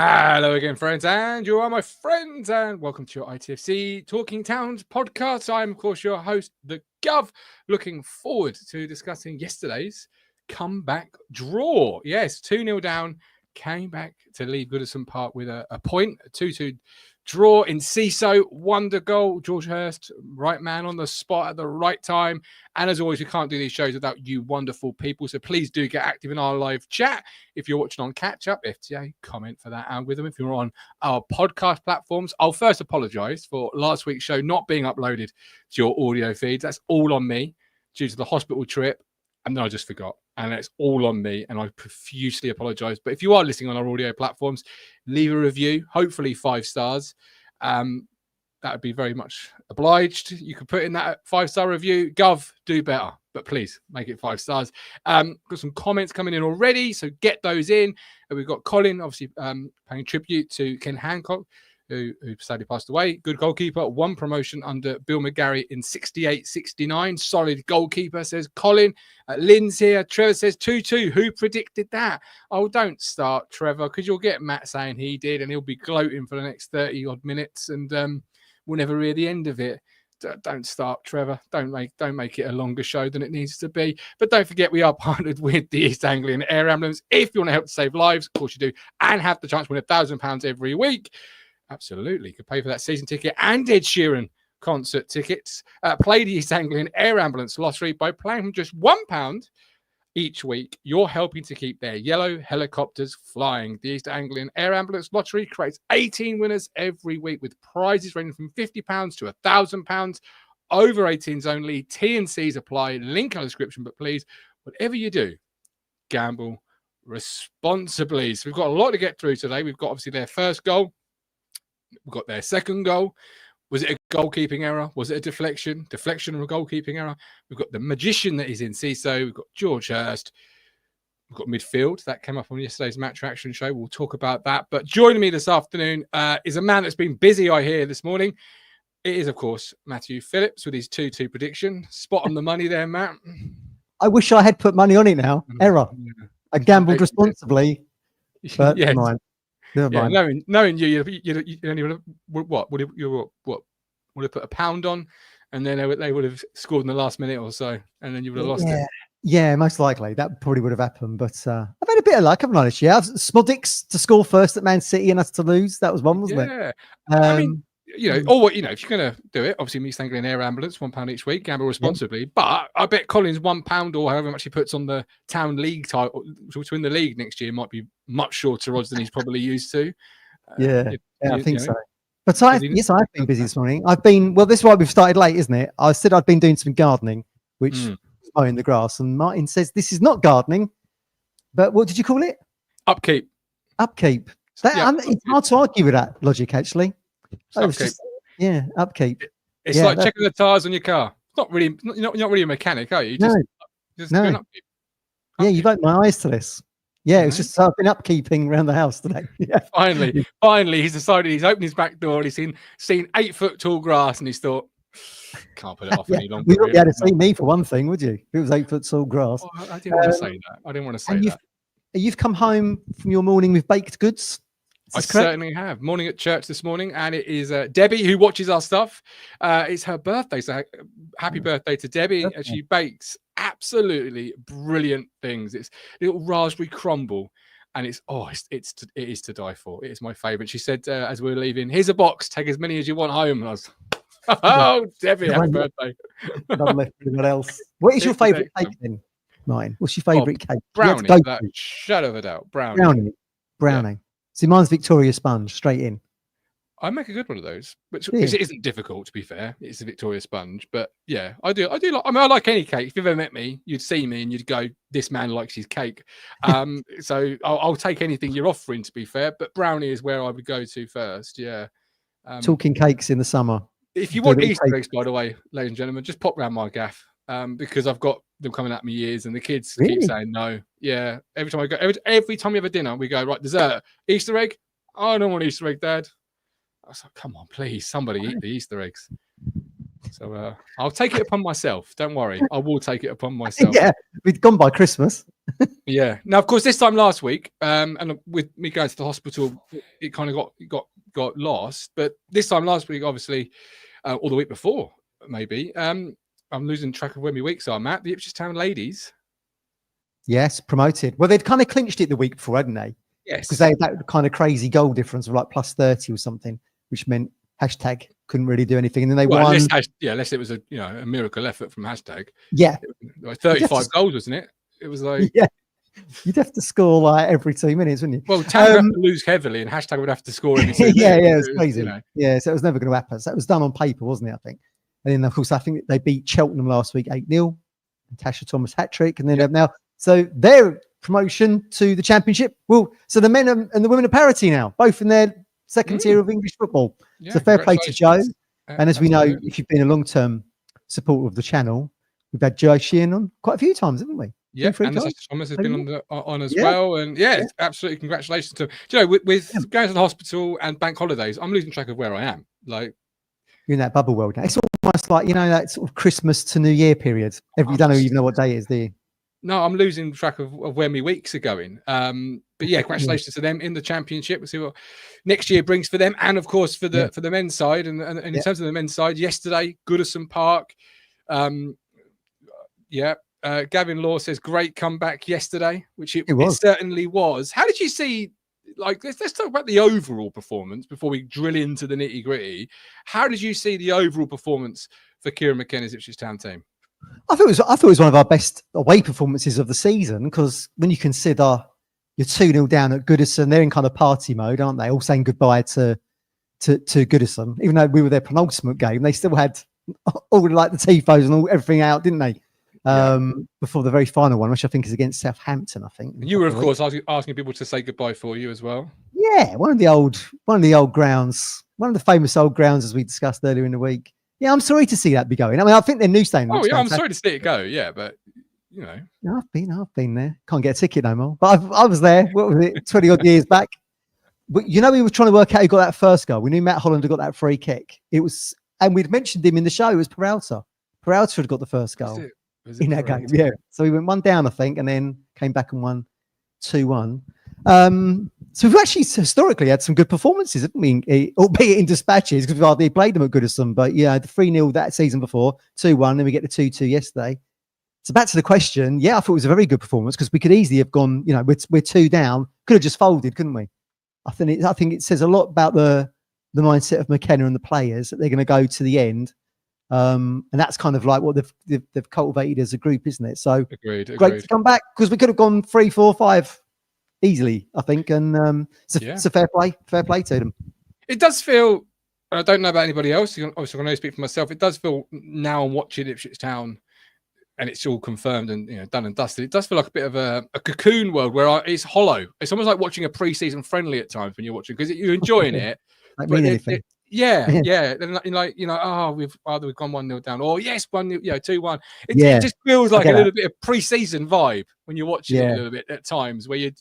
Hello again, friends, and you are my friends, and welcome to your ITFC Talking Towns podcast. I'm, of course, your host, the Gov, looking forward to discussing yesterday's comeback draw. Yes, 2-0 down, came back to leave Goodison Park with a point, a 2-2 draw in CISO, wonder goal. George Hurst, right man on the spot at the right time. And as always, we can't do these shows without you wonderful people. So please do get active in our live chat. If you're watching on Catch Up, FTA, comment for that algorithm. If you're on our podcast platforms, I'll first apologize for last week's show not being uploaded to your audio feeds. That's all on me due to the hospital trip. And then I just forgot. And it's all on me. And I profusely apologize. But if you are listening on our audio platforms, leave a review, hopefully 5 stars. That would be very much obliged. You could put in that 5-star review. Gov, do better. But please make it 5 stars. Got some comments coming in already. So get those in. And we've got Colin, obviously, paying tribute to Ken Hancock, who sadly passed away. Good goalkeeper. 1 promotion under Bill McGarry in 68-69. Solid goalkeeper, says Colin. Lynn's here. Trevor says 2-2. Who predicted that? Oh, don't start, Trevor, because you'll get Matt saying he did, and he'll be gloating for the next 30-odd minutes, and we'll never hear the end of it. Don't start, Trevor. Don't make it a longer show than it needs to be. But don't forget, we are partnered with the East Anglian Air Ambulance. If you want to help to save lives, of course you do, and have the chance to win £1,000 every week. Absolutely. You could pay for that season ticket and Ed Sheeran concert tickets. Play the East Anglian Air Ambulance Lottery by playing from just £1 each week. You're helping to keep their yellow helicopters flying. The East Anglian Air Ambulance Lottery creates 18 winners every week with prizes ranging from £50 to £1,000. Over 18s only. T&Cs apply. Link in the description. But please, whatever you do, gamble responsibly. So we've got a lot to get through today. We've got obviously their first goal. We've got their second goal. Was it a goalkeeping error? Was it a deflection? Deflection or a goalkeeping error? We've got the magician that is in CISO. We've got George Hurst. We've got midfield. That came up on yesterday's Match Reaction show. We'll talk about that. But joining me this afternoon is a man that's been busy, I hear, this morning. It is, of course, Matthew Phillips with his 2-2 prediction. Spot on the money there, Matt. I wish I had put money on it now. Error. Yeah. I gambled responsibly. But yes. Never mind. Yeah, knowing you only would have put £1 on, and then they would have scored in the last minute or so, and then you would have lost it. Yeah, most likely that probably would have happened. But I've had a bit of luck, haven't I, this year? Smudix to score first at Man City and us to lose. That was one, wasn't it? Yeah. I mean, if you're going to do it, obviously East Anglian Air Ambulance, £1 each week, gamble responsibly. Yeah. But I bet Colin's £1 or however much he puts on the town league title to win the league next year might be much shorter odds than he's probably used to. I think so. But I've been busy this morning. This is why we've started late, isn't it? I said I'd been doing some gardening, which is mowing the grass, and Martin says this is not gardening, but what did you call it? Upkeep. It's hard to argue with that logic, actually. Upkeep. It's like checking the tires on your car. It's not really, you're not really a mechanic, are you? Just doing upkeep. Yeah, you've opened my eyes to this. Yeah, it's just I've been upkeeping around the house today. Yeah. Finally, he's decided he's opened his back door and he's seen 8-foot tall grass, and he's thought, can't put it off any longer. You wouldn't be able to see me for one thing, would you? If it was 8-foot tall grass. Oh, I didn't want to say that. You've come home from your morning with baked goods. I certainly have. Morning at church this morning, and it is Debbie who watches our stuff. It's her birthday, so happy birthday to Debbie. And she bakes absolutely brilliant things. It's a little raspberry crumble, and it is to die for. It is my favourite. She said as we were leaving, "Here's a box. Take as many as you want home." And I was, "Oh, Debbie, happy birthday!" What else? What is your favourite cake then? Mine. What's your favourite cake? Brownie, without shadow of a doubt. Brownie. Yeah. See, mine's Victoria Sponge, straight in. I make a good one of those, which it isn't difficult, to be fair. It's a Victoria Sponge, but yeah, I do like. I like any cake. If you've ever met me, you'd see me and you'd go, "This man likes his cake." So I'll take anything you're offering, to be fair. But brownie is where I would go to first. Yeah. Talking cakes in the summer. If you want Easter eggs, by the way, ladies and gentlemen, just pop round my gaff because I've got them coming at me years, and the kids keep saying no. Yeah, every time I go, every time we have a dinner, we go, right, dessert, Easter egg. Oh, I don't want Easter egg, Dad. I was like, come on, please, somebody eat the Easter eggs. So I'll take it upon myself. Don't worry. I will take it upon myself. Yeah, we've gone by Christmas. Yeah. Now, of course, this time last week, and with me going to the hospital, it kind of got lost. But this time last week, obviously, or the week before, maybe, I'm losing track of when my weeks are, Matt. The Ipswich Town ladies. Yes, promoted. Well, they'd kind of clinched it the week before, hadn't they? Yes. Because they had that kind of crazy goal difference of like plus 30 or something, which meant hashtag couldn't really do anything. And then they won. Unless it was a miracle effort from hashtag. Yeah. Like 35 goals, wasn't it? It was like. Yeah. You'd have to score like every 2 minutes, wouldn't you? Well, Town would have to lose heavily and hashtag would have to score every 2 minutes. Yeah, it was crazy. Yeah, so it was never going to happen. So it was done on paper, wasn't it, I think? And then, of course, I think they beat Cheltenham last week 8-0. Tasha Thomas hat-trick. And then have now... So their promotion to the Championship. Well, so the men and the women are parity now, both in their second tier of English football. Yeah, so fair play to Joe. And as we know, if you've been a long-term supporter of the channel, we've had Joe Sheehan on quite a few times, haven't we? Yeah, and Thomas has been on as well. And absolutely congratulations to him. Do you know, with going to the hospital and bank holidays, I'm losing track of where I am. Like, you're in that bubble world now. It's almost like, that sort of Christmas to New Year period. You don't even know what day it is, do you? No, I'm losing track of where my weeks are going. But yeah, congratulations to them in the Championship. We'll see what next year brings for them, and of course for the men's side. And in terms of the men's side, yesterday, Goodison Park. Gavin Law says great comeback yesterday, which it certainly was. How did you see? Like, let's talk about the overall performance before we drill into the nitty gritty. How did you see the overall performance for Kieran McKenna's Ipswich Town team? I thought it was one of our best away performances of the season, because when you consider you're 2-0 down at Goodison, they're in kind of party mode, aren't they? All saying goodbye to Goodison. Even though we were their penultimate game, they still had all like the tifos and everything out, didn't they? Before the very final one, which I think is against Southampton, I think. You were, of course, asking people to say goodbye for you as well. Yeah, one of the old grounds, one of the famous old grounds, as we discussed earlier in the week. Yeah, I'm sorry to see that be going. I mean, I think their new stadium. Oh, yeah, I'm sorry to see it go. Yeah, but I've been there. Can't get a ticket no more. But I was there. What was it? 20 odd years back. But we were trying to work out who got that first goal. We knew Matt Holland had got that free kick. It was, and we'd mentioned him in the show. It was Peralta. Peralta had got the first goal in that game. Yeah. So we went 1 down, I think, and then came back and won 2-1. So we've actually historically had some good performances, haven't we? Albeit in dispatches, because we've hardly played them at Goodison. But the 3-0 that season before, 2-1, then we get the 2-2 yesterday. So back to the question, I thought it was a very good performance, because we could easily have gone, we're 2 down, could have just folded, couldn't we? I think it says a lot about the mindset of McKenna and the players, that they're going to go to the end. And that's kind of like what they've cultivated as a group, isn't it? So agreed. Great to come back, because we could have gone 3, 4, 5 easily, I think. And it's a fair play to them. It does feel, I don't know about anybody else, obviously I can only speak for myself, it does feel now I'm watching Ipswich Town and it's all confirmed and done and dusted, it does feel like a bit of a cocoon world where it's hollow. It's almost like watching a pre-season friendly at times when you're watching, because you're enjoying it. Don't mean anything. Yeah. And we've gone 1-0 down, or 1-0, 2-1. It just feels like a little bit of pre-season vibe when you're watching it a little bit at times, where you're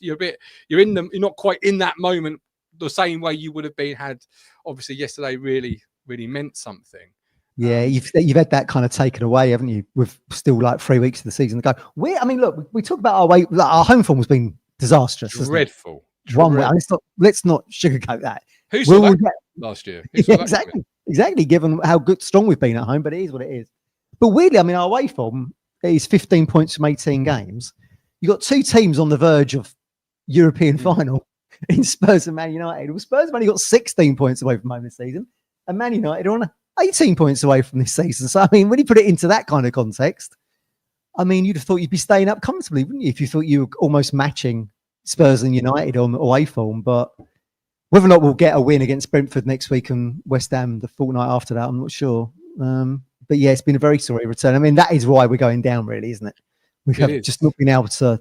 not quite in that moment the same way you would have been had obviously yesterday really, really meant something. Yeah, you've had that kind of taken away, haven't you? With still like 3 weeks of the season to go. Look, we talk about our way. Like, our home form has been disastrous. Dreadful. One way. Let's not sugarcoat that. Who saw that last year? Exactly. Given how strong we've been at home, but it is what it is. But weirdly, I mean, our away form is 15 points from 18 games. You got 2 teams on the verge of European final in Spurs and Man United. Well, Spurs have only got 16 points away from home this season, and Man United are on 18 points away from this season. So, I mean, when you put it into that kind of context, I mean, you'd have thought you'd be staying up comfortably, wouldn't you? If you thought you were almost matching Spurs and United on away form. But whether or not we'll get a win against Brentford next week and West Ham the fortnight after that, I'm not sure. But yeah, it's been a very sorry return. I mean, that is why we're going down, really, isn't it? We have just not been able to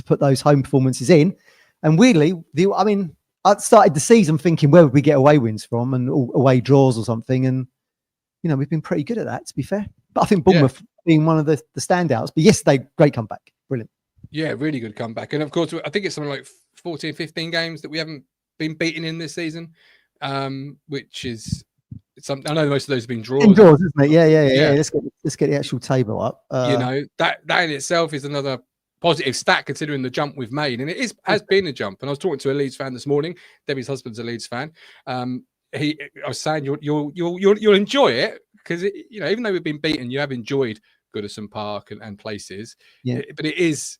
put those home performances in. And weirdly, I started the season thinking, where would we get away wins from, and away draws or something. And we've been pretty good at that, to be fair. But I think Bournemouth being one of the standouts. But yesterday, great comeback. Brilliant. Yeah, really good comeback. And of course, I think it's something like 14, 15 games that we haven't been beaten in this season, which is I know most of those have been draws. Draws, isn't it? Yeah. Let's get the actual table up. That in itself is another positive stat considering the jump we've made, and has been a jump. And I was talking to a Leeds fan this morning. Debbie's husband's a Leeds fan. I was saying you'll enjoy it because even though we've been beaten, you have enjoyed Goodison Park and places. Yeah. But it is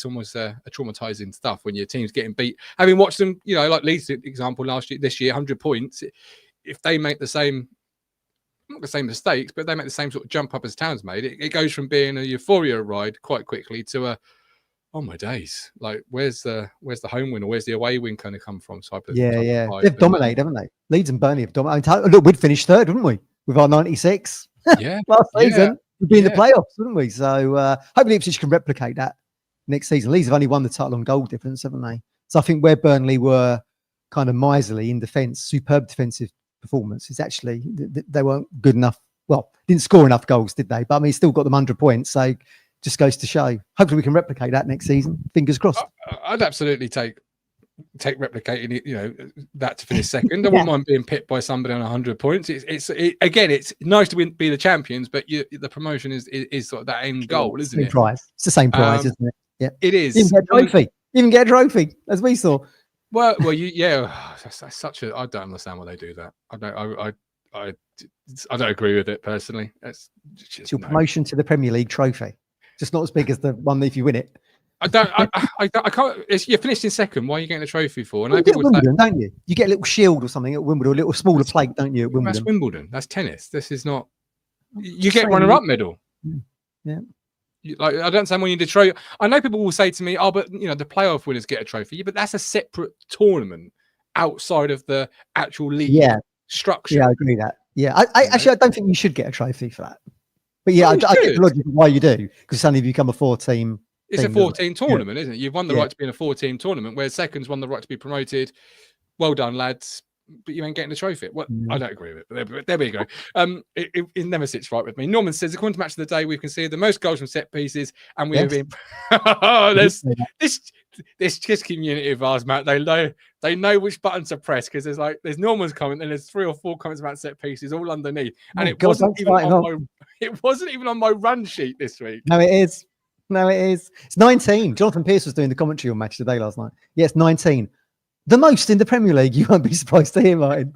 almost a traumatizing stuff when your team's getting beat. Having watched them, like Leeds example this year, 100 points. If they make not the same mistakes, but they make the same sort of jump up as Town's made, it goes from being a euphoria ride quite quickly to oh my days, like where's the home win or where's the away win kind of come from? Type of they've dominated, haven't they? Leeds and Burnley have dominated. Look, we'd finished third, wouldn't we, with our 96? Last season we'd be in the playoffs, wouldn't we? So hopefully Ipswich can replicate that next season. Leeds have only won the title on goal difference, haven't they? So I think where Burnley were kind of miserly in defence, superb defensive performance, is actually they weren't good enough. Well, didn't score enough goals, did they? But I mean, still got them 100 points. So just goes to show. Hopefully we can replicate that next season. Fingers crossed. I'd absolutely take replicating that to finish second. I wouldn't mind being pipped by somebody on 100 points. It's nice to be the champions, but the promotion is sort of that end goal, isn't it? Prize. It's the same prize, isn't it? Yeah, it is. Even get a trophy, as we saw. Well, that's such a. I don't understand why they do that. I don't agree with it personally. It's your promotion to the Premier League trophy. Just not as big as the one if you win it. I can't. You're finished in second. Why are you getting a trophy for? And you Wimbledon, don't you? You get a little shield or something at Wimbledon, a little smaller plate, don't you? At Wimbledon. That's Wimbledon. That's tennis. This is not. You get runner-up medal. Yeah. I don't understand when you did trophy. I know people will say to me, "Oh, but the playoff winners get a trophy." Yeah, but that's a separate tournament outside of the actual league structure. Yeah, I agree with that. Yeah, I don't think you should get a trophy for that. But I get the logic of why you do, because suddenly you become a 4-team. It's a 14 tournament, isn't it? You've won the right to be in a 14 tournament, where seconds won the right to be promoted. Well done, lads. But you ain't getting the trophy. Well, I don't agree with it, but there we go. It never sits right with me. Norman says, according to Match of the Day, we've conceded the most goals from set pieces, and we have been. This community of ours, Matt. They know which buttons to press, because there's Norman's comment, and there's 3 or 4 comments about set pieces all underneath, and it wasn't even on my run sheet this week. No, it is. It's 19. Jonathan Pearce was doing the commentary on Match of the Day last night. Yeah, it's 19. The most in the Premier League. You won't be surprised to hear, Martin.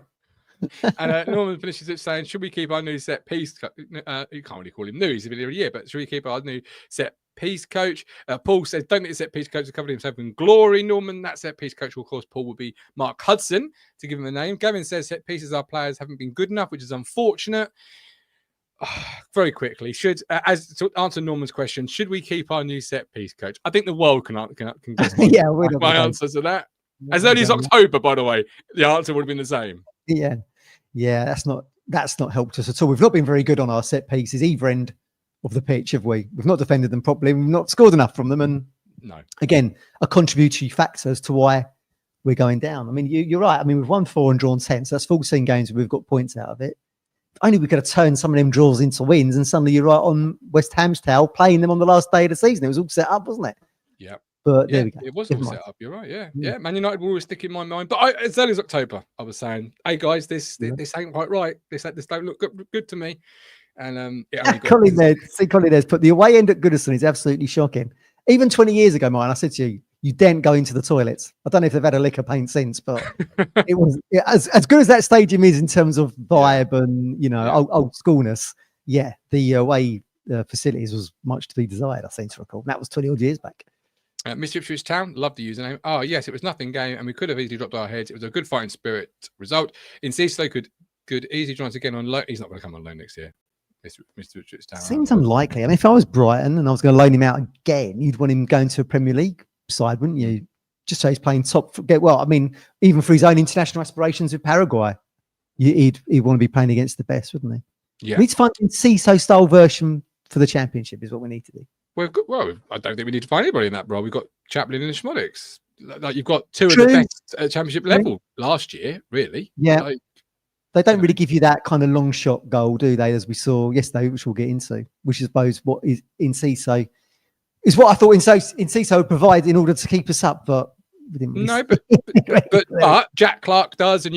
And Norman finishes it saying, should we keep our new set piece? You can't really call him new. He's been here a year, but should we keep our new set piece coach? Paul says, don't think the set piece coach has covered himself in glory, Norman. That set piece coach, of course, Paul, will be Mark Hudson, to give him a name. Gavin says set pieces, our players haven't been good enough, which is unfortunate. Very quickly, as to answer Norman's question, should we keep our new set piece coach? I think the world can guess my answer to that. As early as October, by the way, the answer would have been the same. Yeah, that's not helped us at all. We've not been very good on our set pieces, either end of the pitch, have we? We've not defended them properly. We've not scored enough from them, and again, a contributory factor as to why we're going down. I mean, you're right. I mean, we've won 4 and drawn 10, so that's 14 games where we've got points out of it. Only we could have turned some of them draws into wins, and suddenly you're right on West Ham's tail, playing them on the last day of the season. It was all set up, wasn't it? Yeah. But there we go. It was all set up. You're right. Yeah. Man United will always stick in my mind. But as early as October, I was saying, "Hey guys, this ain't quite right. This don't look good to me." And Colin there's put the away end at Goodison is absolutely shocking. Even 20 years ago, Martin, I said to you, you daren't go into the toilets. I don't know if they've had a lick of paint since, but it was as good as that stadium is in terms of vibe and old schoolness. Yeah, the away facilities was much to be desired. I seem to recall. That was 20 odd years back. Mr. Ipswich Town, love the username. Oh, yes, it was nothing game, and we could have easily dropped our heads. It was a good fighting spirit result. Enciso could easily join us again on loan. He's not going to come on loan next year. Mr. Ipswich Town. Seems unlikely. I mean, if I was Brighton and I was going to loan him out again, you'd want him going to a Premier League side, wouldn't you? Just so he's playing top. Well, I mean, even for his own international aspirations with Paraguay, he'd want to be playing against the best, wouldn't he? Yeah. We need to find a Enciso style version for the Championship is what we need to do. Well, I don't think we need to find anybody in that role. We've got Chaplin and Schmolix. Like you've got 2 of the best at Championship level last year, really. Yeah. They don't really give you that kind of long shot goal, do they? As we saw yesterday, which we'll get into, which I suppose what is Enciso is what I thought Enciso would provide in order to keep us up. But we didn't really No, but Jack Clark does, and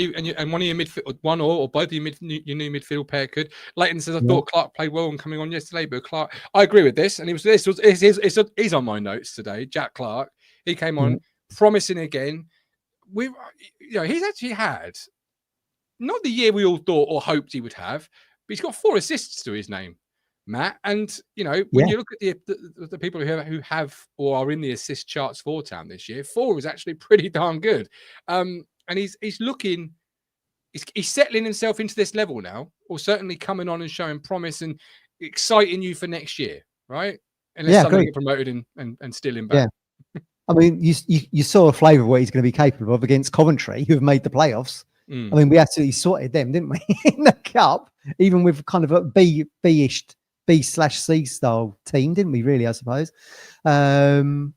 one of your midfield, one or both of your new midfield pair could. Leighton says, I thought Clark played well and coming on yesterday, but Clark, I agree with this, and he's on my notes today. Jack Clark, he came on promising again. He's actually had not the year we all thought or hoped he would have, but he's got 4 assists to his name, Matt. And when you look at the people who have or are in the assist charts for Town this year, 4 is actually pretty darn good. And he's settling himself into this level now, or certainly coming on and showing promise and exciting you for next year, right? Unless somebody get promoted and steal him back. Yeah. I mean, you saw a flavour of what he's going to be capable of against Coventry, who have made the playoffs. I mean, we absolutely sorted them, didn't we, in the cup, even with kind of a B/C style team, didn't we? Really, I suppose. I mean,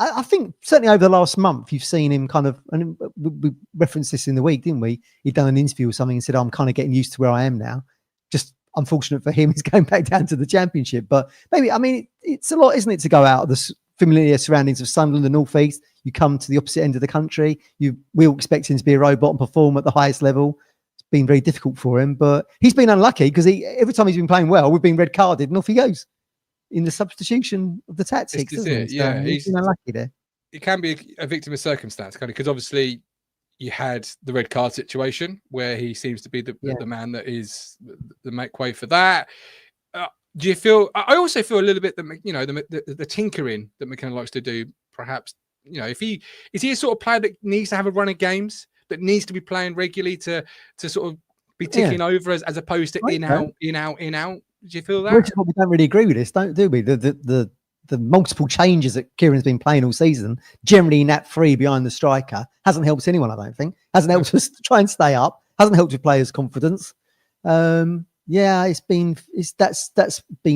I think certainly over the last month, you've seen him kind of, and we referenced this in the week, didn't we? He'd done an interview or something and said, I'm kind of getting used to where I am now. Just unfortunate for him, he's going back down to the Championship. But maybe, I mean, it's a lot, isn't it, to go out of the familiar surroundings of Sunderland, the North East. You come to the opposite end of the country. We all expect him to be a robot and perform at the highest level. It's been very difficult for him, but he's been unlucky because every time he's been playing well, we've been red carded and off he goes in the substitution of the tactics. Isn't he? So he's been unlucky there. It can be a victim of circumstance, kind of, because obviously you had the red card situation where he seems to be the man that is the make way for that. Do you feel? I also feel a little bit that the tinkering that McKenna likes to do. Perhaps is he a sort of player that needs to have a run of games, that needs to be playing regularly to sort of be ticking over as opposed to in out. Do you feel that? We don't really agree with this, do we? The multiple changes that Kieran's been playing all season, generally in that 3 behind the striker, hasn't helped anyone. I don't think hasn't helped us to try and stay up. Hasn't helped with players' confidence. That's been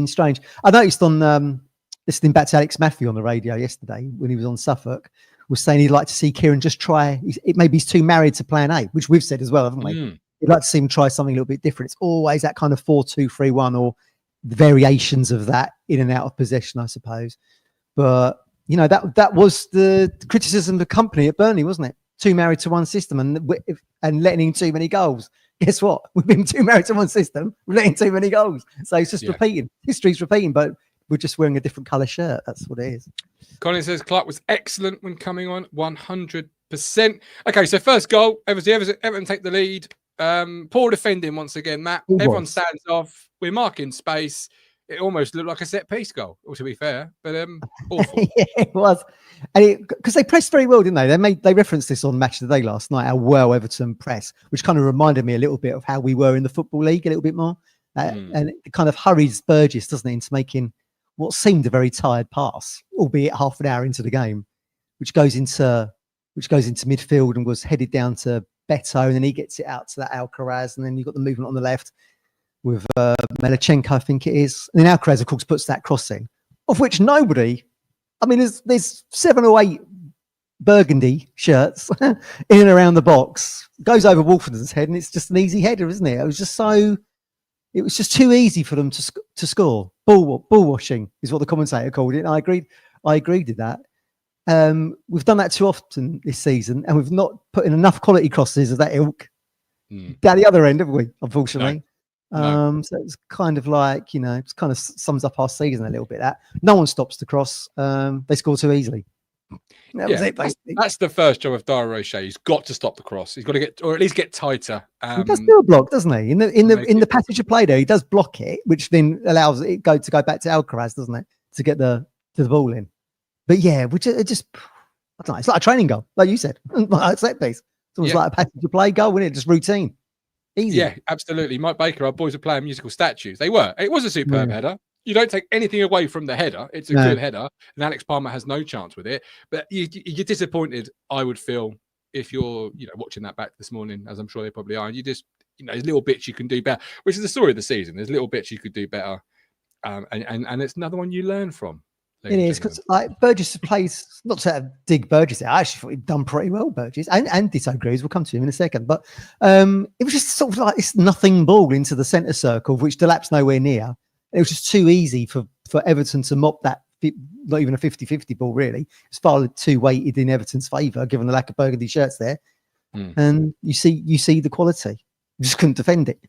strange. I noticed on listening back to Alex Matthew on the radio yesterday when he was on Suffolk, was saying he'd like to see Kieran just try. Maybe he's too married to Plan A, which we've said as well, haven't we? He'd like to see him try something a little bit different. It's always that kind of 4-2-3-1 or the variations of that in and out of possession, I suppose. But that was the criticism of the company at Burnley, wasn't it? Too married to one system and letting in too many goals. Guess what? We've been too married to one system. We're letting too many goals. So it's just repeating. History's repeating, but we're just wearing a different colour shirt. That's what it is. Colin says Clark was excellent when coming on, 100%. Okay, so first goal, Everton take the lead. Poor defending once again, Matt. Everyone stands off. We're marking space. It almost looked like a set piece goal, to be fair, but awful. Yeah, it was, and because they pressed very well, didn't they? They referenced this on Matchday last night, how well Everton press, which kind of reminded me a little bit of how we were in the Football League a little bit more, and it kind of hurries Burgess, doesn't it, into making what seemed a very tired pass, albeit half an hour into the game, which goes into midfield and was headed down to Beto, and then he gets it out to that Alcaraz, and then you've got the movement on the left with Melachenko, I think it is. And then Alcaraz, of course, puts that cross in, of which nobody, I mean, there's 7 or 8 burgundy shirts in and around the box, goes over Wolfenden's head, and it's just an easy header, isn't it? It was just too easy for them to score. Ball washing is what the commentator called it. And I agreed with that. We've done that too often this season, and we've not put in enough quality crosses of that ilk down the other end, have we? Unfortunately. No. So it's kind of like, it kind of sums up our season a little bit. That no one stops the cross. They score too easily. That was it, basically. That's the first job of Dara Roche. He's got to stop the cross. He's got to get, or at least get tighter. He does do a block, doesn't he? In the passage of play there, he does block it, which then allows it to go back to Alcaraz, doesn't it, to get the ball in. But yeah, which it just, I don't know. It's like a training goal, like you said. Like a set piece. It's almost like a passage of play goal, isn't it? Just routine. Easy. Yeah, absolutely. Mike Baker, our boys were playing musical statues. They were. It was a superb header. You don't take anything away from the header. It's a good header. And Alex Palmer has no chance with it. But you're disappointed, I would feel, if you're watching that back this morning, as I'm sure they probably are. And you just, there's little bits you can do better, which is the story of the season. There's little bits you could do better. And it's another one you learn from. It is, because Burgess plays, not to dig Burgess out, I actually thought he'd done pretty well, Burgess, and Ditto agrees, we'll come to him in a second, but it was just sort of like this nothing ball into the centre circle, which Delap's nowhere near. It was just too easy for Everton to mop that not even a 50-50 ball, really. It's far too weighted in Everton's favour, given the lack of burgundy shirts there. And you see the quality. You just couldn't defend it,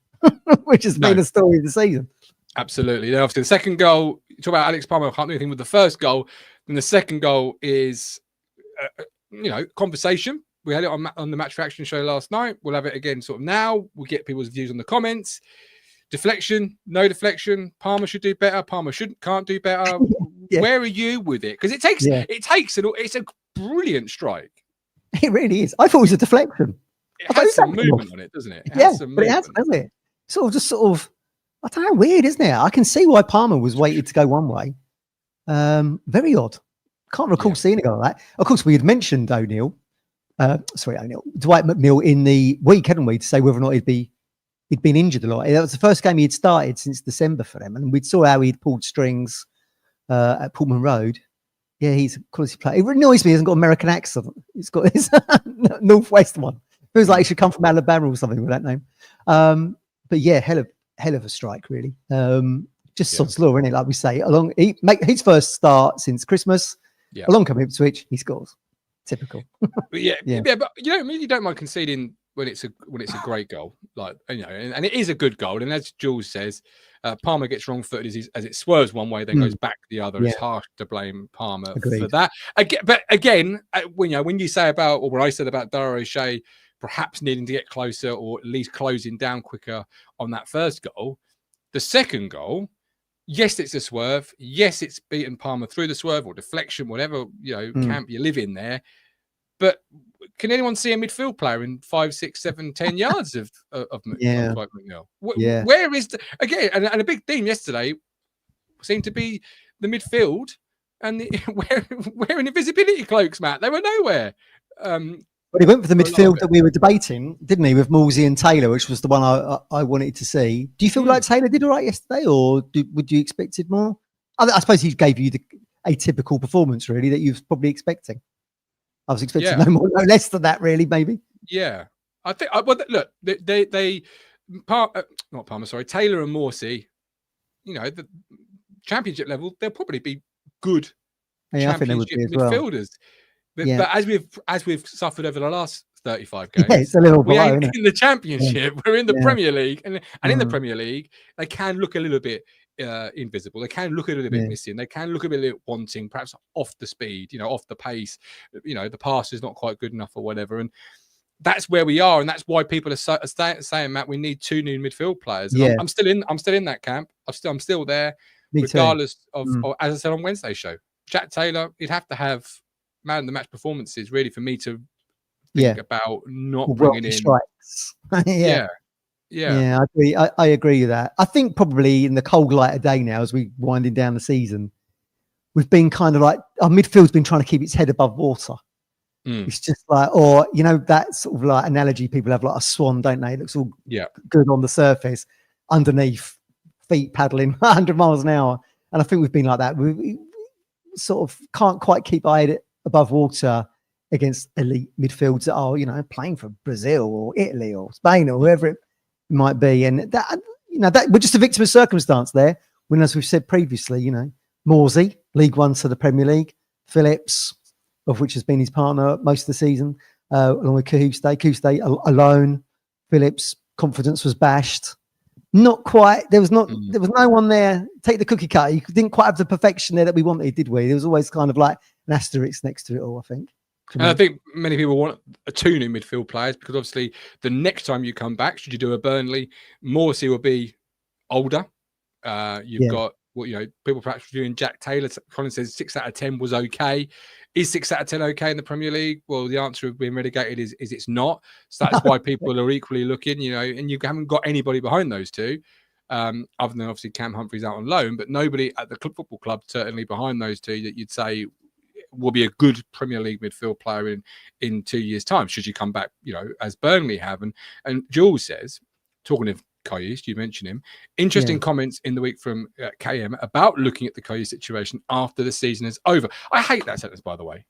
which has been the story of the season. Absolutely. Then after the second goal, you talk about Alex Palmer, I can't do anything with the first goal. And the second goal is, conversation. We had it on the Match Reaction show last night. We'll have it again sort of now. We'll get people's views on the comments. Deflection, no deflection. Palmer should do better. Palmer can't do better. Where are you with it? Because it's a brilliant strike. It really is. I thought it was a deflection. It has some movement on it, doesn't it? But it hasn't, has it? Sort of, I don't know, weird, isn't it? I can see why Palmer was weighted to go one way. Very odd. Can't recall seeing a goal like that. Of course, we had mentioned Dwight McNeil in the week, hadn't we, to say whether or not he'd been injured a lot. That was the first game he'd started since December for them, and we saw how he'd pulled strings at Portman Road. Yeah, he's a quality player. It annoys me he hasn't got an American accent. He's got his Northwest one. Feels like he should come from Alabama or something with that name. But yeah, hell of a strike, really. Sod's law, isn't it? Like we say, he make his first start since Christmas. Yeah. Along come Ipswich, he scores. Typical. But you don't mind conceding when it's a great goal, and it is a good goal. And as Jules says, Palmer gets wrong-footed as it swerves one way, then goes back the other. Yeah. It's harsh to blame Palmer for that. But again, when you say about, or what I said about Dara O'Shea perhaps needing to get closer or at least closing down quicker on that first goal, the second goal, yes, it's a swerve. Yes, it's beaten Palmer through the swerve or deflection, whatever camp you live in there. But can anyone see a midfield player in 5, 6, 7, 10 yards of McNeil? Where is again? And a big theme yesterday seemed to be the midfield and wearing invisibility cloaks, Matt. They were nowhere. But he went for the midfield that we were debating, didn't he, with Morsey and Taylor, which was the one I wanted to see. Do you feel like Taylor did all right yesterday, or would you expected more? I suppose he gave you the atypical performance, really, that you was probably expecting. I was expecting no more, no less than that, really, maybe. Yeah, I think. Look, not Palmer, sorry, Taylor and Morsey. The championship level, they'll probably be good championship midfielders. But as we've suffered over the last 35 games, it's a little we ain't in the championship. We're in the Premier League, and in the Premier League, they can look a little bit invisible. They can look a little bit missing. They can look a bit wanting, perhaps off the speed, off the pace. The pass is not quite good enough or whatever. And that's where we are, and that's why people are saying, Matt, we need 2 new midfield players. And I'm still in that camp. I'm still there, regardless of, as I said on Wednesday's show, Jack Taylor. You'd have to have man of the match performances really for me to think about not bringing in strikes. I agree. I agree with that. I think probably in the cold light of day now, as we winding down the season, we've been kind of like our midfield's been trying to keep its head above water. It's just like, or that sort of like analogy people have, like a swan, don't they? It looks all good on the surface, underneath, feet paddling 100 miles an hour. And I think we've been like that. We sort of can't quite keep our head above water against elite midfields that are, playing for Brazil or Italy or Spain or whoever it might be. And that we're just a victim of circumstance there. When, as we've said previously, Morsey, League One to the Premier League, Phillips, of which has been his partner most of the season, along with Kuste alone. Phillips' confidence was bashed. Not quite. There was no one there. Take the cookie cutter. You didn't quite have the perfection there that we wanted, did we? There was always kind of like an asterisk next to it all, I think. And I think many people want 2 new midfield players because obviously the next time you come back, should you do a Burnley, Morsey will be older. You've got people perhaps reviewing Jack Taylor. Colin says 6 out of 10 was okay. Is 6 out of 10 okay in the Premier League? Well, the answer of being relegated is it's not. So that's why people are equally looking, and you haven't got anybody behind those 2, other than obviously Cam Humphreys out on loan, but nobody at the football club certainly behind those 2 that you'd say will be a good Premier League midfield player in 2 years' time, should you come back, as Burnley have. And Jules says, talking of Kayus, you mentioned him, interesting comments in the week from KM about looking at the Kayus situation after the season is over. I hate that sentence, by the way.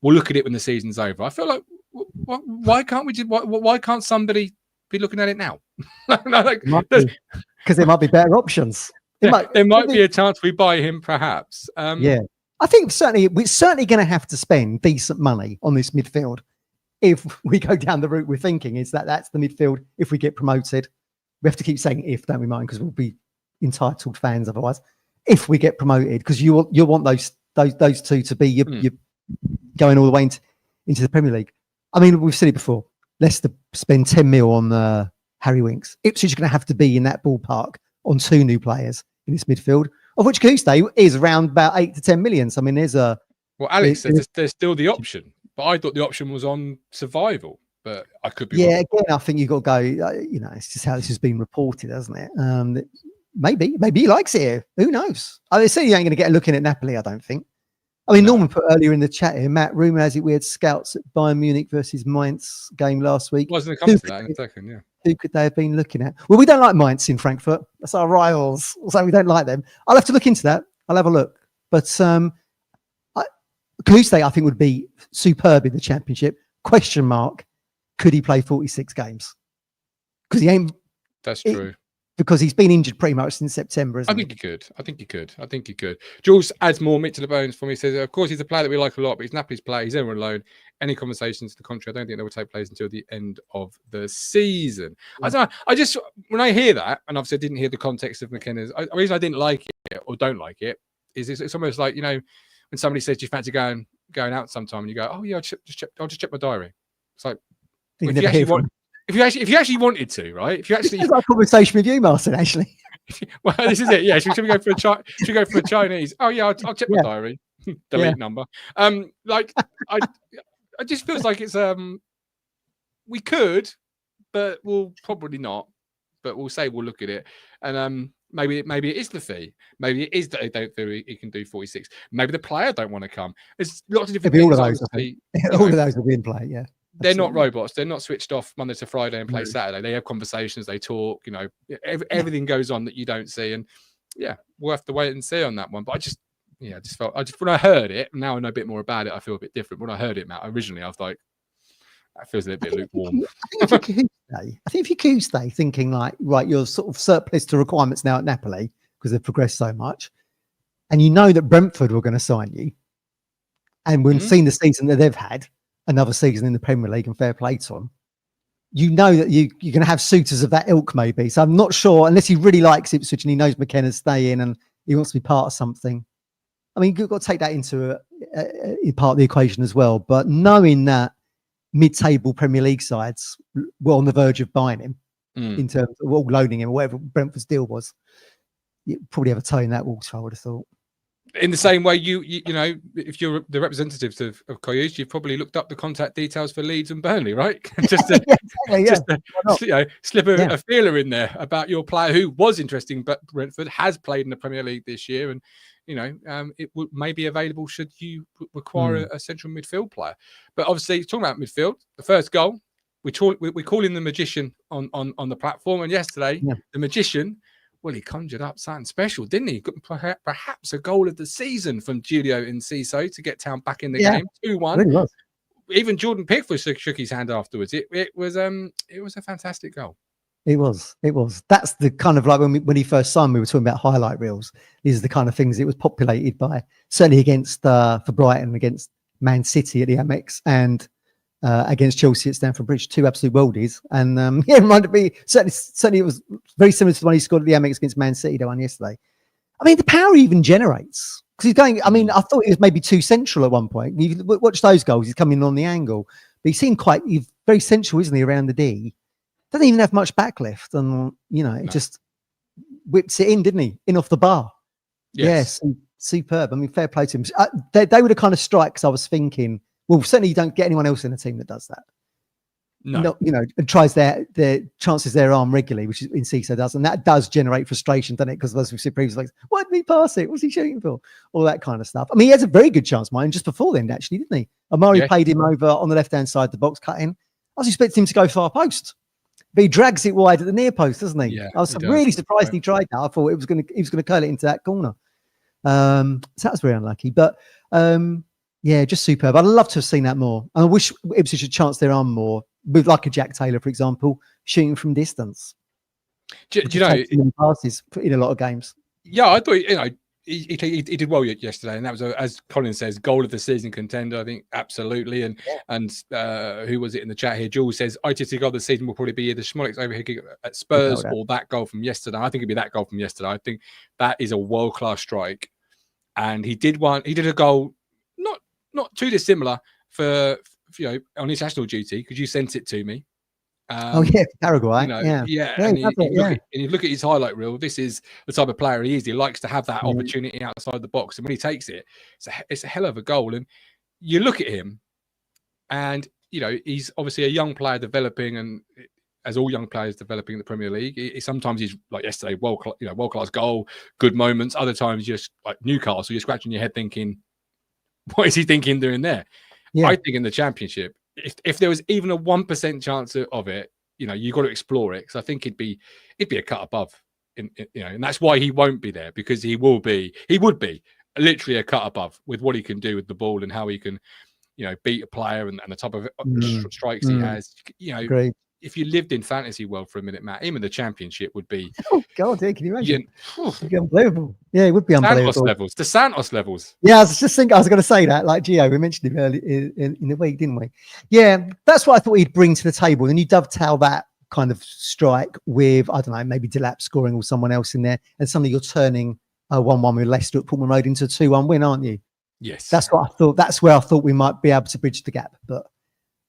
We'll look at it when the season's over. I feel like, why can't we why can't somebody be looking at it now? Because there might be better options. There might be a chance we buy him, perhaps. I think we're certainly going to have to spend decent money on this midfield if we go down the route we're thinking. Is that's the midfield if we get promoted? We have to keep saying if, don't we, mind? Because we'll be entitled fans otherwise. If we get promoted, because you'll want those two to be you're going all the way into the Premier League. I mean, we've said it before. Leicester spend 10 mil on Harry Winks. Ipswich are going to have to be in that ballpark on 2 new players in this midfield, of which Kuste is around about 8 to 10 million. So I mean, there's a Alex says there's still the option, but I thought the option was on survival. But I could be wrong. Again, I think you've got to go. It's just how this has been reported, hasn't it? Maybe he likes it here. Who knows? They say you ain't going to get a look in at Napoli, I don't think. I mean, Norman put earlier in the chat here, Matt, rumour has it we had scouts at Bayern Munich versus Mainz game last week. Wasn't coming to that in a second, yeah. Who could they have been looking at? Well, we don't like Mainz in Frankfurt. That's our rivals. So we don't like them. I'll have to look into that. I'll have a look. But Kuste, I think, would be superb in the Championship. Question mark, could he play 46 games? Because he ain't... That's true. Because he's been injured pretty much since September, I think he could. Jules adds more meat to the bones for me. He says, of course, he's a player that we like a lot, but he's Napoli's player. He's everyone alone. Any conversations to the contrary, I don't think they will take place until the end of the season. I don't know. I just, when I hear that, and obviously I didn't hear the context of McKenna's, the reason I didn't like it or don't like it is it's almost like, when somebody says, do you fancy going out sometime? And you go, oh yeah, I'll just check my diary. It's like, if you actually wanted to, right? If you actually had a conversation with you, Martin, actually. Well, this is it. Yeah, should we go for a Chinese? Oh yeah, I'll check my diary. Delete number. I just feels like it's we could, but we'll probably not. But we'll say we'll look at it, and maybe it is the fee. Maybe it is that they don't feel he can do 46. Maybe the player don't want to come. There's lots of different things. All of those, all of those will be in play. Yeah. They're not robots. They're not switched off Monday to Friday and play Saturday. They have conversations. They talk. Everything goes on that you don't see. And yeah, we'll have to wait and see on that one. But I just when I heard it, now I know a bit more about it, I feel a bit different. When I heard it, Matt, originally I was like, that feels a little bit lukewarm. I think if you Kuste thinking like, right, you're sort of surplus to requirements now at Napoli because they've progressed so much, and you know that Brentford were going to sign you, and we've seen the season that they've had. Another season in the Premier League, and fair play to them. You know that you're going to have suitors of that ilk, maybe. So I'm not sure, unless he really likes Ipswich and he knows McKenna's staying and he wants to be part of something. I mean, you've got to take that into part of the equation as well. But knowing that mid-table Premier League sides were on the verge of buying him in terms of loaning him, or whatever Brentford's deal was, you probably have a toe in that water, I would have thought. In the same way, you know, if you're the representatives of Coyotes, you've probably looked up the contact details for Leeds and Burnley, right? just to slip a feeler in there about your player who was interesting, but Brentford has played in the Premier League this year, and it may be available should you require a central midfield player. But obviously, talking about midfield, the first goal, we call him the magician on the platform, and yesterday the magician. Well, he conjured up something special, didn't he? Perhaps a goal of the season from Giulio Enciso to get Town back in the game, 2-1. Really Even Jordan Pickford shook his hand afterwards. It was a fantastic goal. It was. That's the kind of like when he first signed, we were talking about highlight reels. These are the kind of things it was populated by, certainly against for Brighton, against Man City at the Amex, and against Chelsea at Stamford Bridge, 2 absolute worldies. And it reminded me, certainly it was very similar to the one he scored at the Amex against Man City, the one yesterday. I mean, the power he even generates. Because he's going, I mean, I thought he was maybe too central at one point. You watch those goals, he's coming on the angle. But he seemed he's very central, isn't he, around the D? Doesn't even have much backlift. And, it just whips it in, didn't he? In off the bar. Yes. Yeah, superb. I mean, fair play to him. They were the kind of strikes I was thinking, well, certainly you don't get anyone else in the team that does that. No. And tries their chances their arm regularly, which Enciso does. And that does generate frustration, doesn't it? Because as we've said previously, like, why did he pass it? What's he shooting for? All that kind of stuff. I mean, he has a very good chance, mine, just before then, actually, didn't he? Amari played him over on the left-hand side of the box, cut in. I was expecting him to go far post. But he drags it wide at the near post, doesn't he? Yeah, I was really surprised he tried that. I thought he was going to curl it into that corner. So that was very unlucky. But yeah, just superb. I'd love to have seen that more. And I wish Ipswich had chanced their arm more with like a Jack Taylor, for example, shooting from distance. Do you know passes in a lot of games? Yeah, I thought he did well yesterday, and that was, as Colin says, goal of the season contender. I think absolutely. And who was it in the chat here? Jules says ITC goal of the season will probably be either Smolik's overhead kick at Spurs or that goal from yesterday. I think it'd be that goal from yesterday. I think that is a world class strike, and he did a goal not too dissimilar for on international duty, because you sent it to me. Paraguay. And you look at his highlight reel. This is the type of player he is. He likes to have that opportunity outside the box, and when he takes it, it's a hell of a goal. And you look at him, and he's obviously a young player developing, and as all young players developing in the Premier League, sometimes he's like yesterday, world class goal, good moments. Other times, just like Newcastle, you're scratching your head thinking, what is he thinking doing there? Yeah. I think in the Championship, if there was even a 1% chance of it, you've got to explore it, because I think it'd be a cut above, and that's why he won't be there, because he would be literally a cut above with what he can do with the ball and how he can, beat a player and the type of strikes he has. Great. If you lived in fantasy world for a minute, Matt, even the Championship would be. Oh God, yeah, can you imagine? It'd be unbelievable. Yeah, it would be unbelievable. The Santos levels. Yeah, I was going to say that. Like Gio, we mentioned him early in the week, didn't we? Yeah, that's what I thought he'd bring to the table. And you dovetail that kind of strike with, I don't know, maybe Delap scoring or someone else in there, and suddenly you're turning a 1-1 with Leicester at Portman Road into a 2-1 win, aren't you? Yes. That's what I thought. That's where I thought we might be able to bridge the gap, but.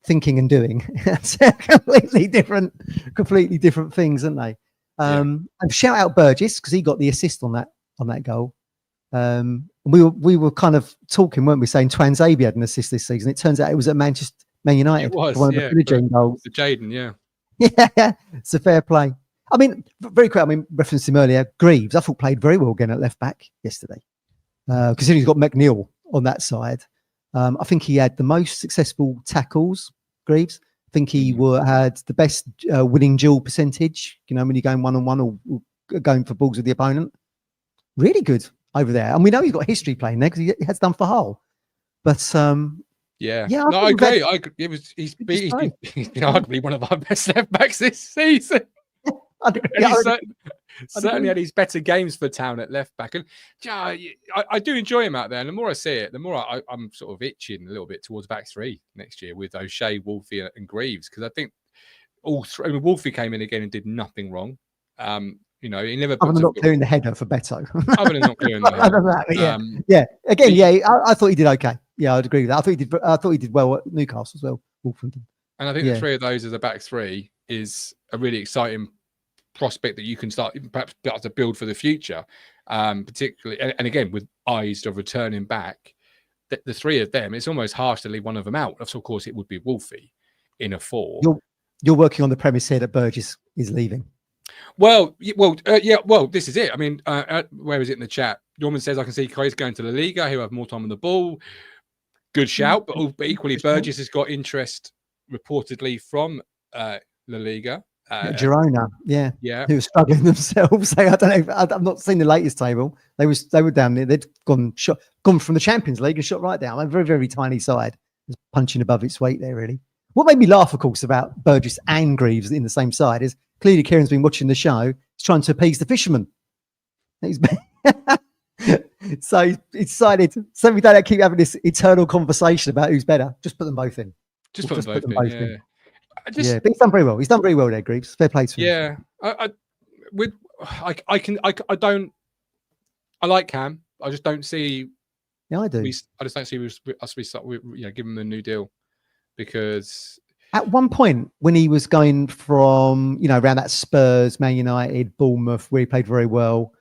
Thinking and doing, that's completely different things, aren't they? And shout out Burgess, because he got the assist on that goal. We were kind of talking, weren't we, saying Twanzebe had an assist this season. It turns out it was at Man United. It was one of the Jaden goals. The Jaden, yeah, it's a fair play. I mean, very quick. I mean, referenced him earlier. Greaves, I thought played very well again at left back yesterday, considering he's got McNeil on that side. I think he had the most successful tackles, Greaves. I think he had the best winning duel percentage, when you're going one-on-one or going for balls with the opponent. Really good over there. And we know he's got history playing there, because he has done for Hull. But, I agree. He's arguably one of our best left-backs this season. Certainly had his better games for Town at left back, and I do enjoy him out there. And the more I see it, the more I'm sort of itching a little bit towards back three next year with O'Shea, Wolfie, and Greaves, because I think all three. I mean, Wolfie came in again and did nothing wrong. He never. Other than not clearing the header for Beto. Other than not clearing the header. Again, I thought he did okay. Yeah, I'd agree with that. I thought he did well at Newcastle as well. Wolfie. And I think the three of those as a back three is a really exciting prospect that you can start to build for the future, particularly, and again with eyes of returning back. The three of them, it's almost harsh to leave one of them out. Of course, it would be Wolfie in a four. You're working on the premise here that Burgess is leaving. Well, this is it. I mean, where is it in the chat? Norman says I can see Kai's going to La Liga. He'll have more time on the ball. Good shout, but equally Burgess has got interest reportedly from La Liga. Girona, who were struggling themselves. I don't know. I've not seen the latest table. They were down there. They'd gone from the Champions League and shot right down. A very, very tiny side. It was punching above its weight there, really. What made me laugh, of course, about Burgess and Greaves in the same side is clearly Kieran's been watching the show. He's trying to appease the fisherman. So he decided, so we don't keep having this eternal conversation about who's better. Just put them both in. Just put them both in. But he's done very well. He's done very well there, Greaves. Fair play to him. Yeah, I like Cam. I just don't see. Yeah, I do. I just don't see us give him a new deal, because at one point when he was going from around that Spurs, Man United, Bournemouth, where he played very well,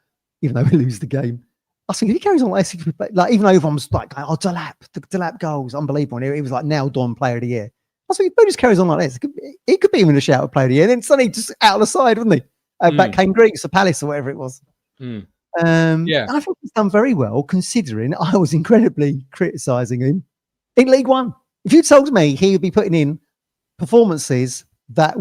even though we lose the game, I was thinking if he carries on like this, like even though everyone was like, "Oh, Delap goals, unbelievable," and he was like nailed on Player of the Year. I was thinking, if he just carries on like this, he could be even a shout at Player of the Year. And then suddenly just out of the side, wouldn't he? Back came Greeks or Palace or whatever it was. And I think he's done very well, considering I was incredibly criticising him in League One. If you told me he would be putting in performances that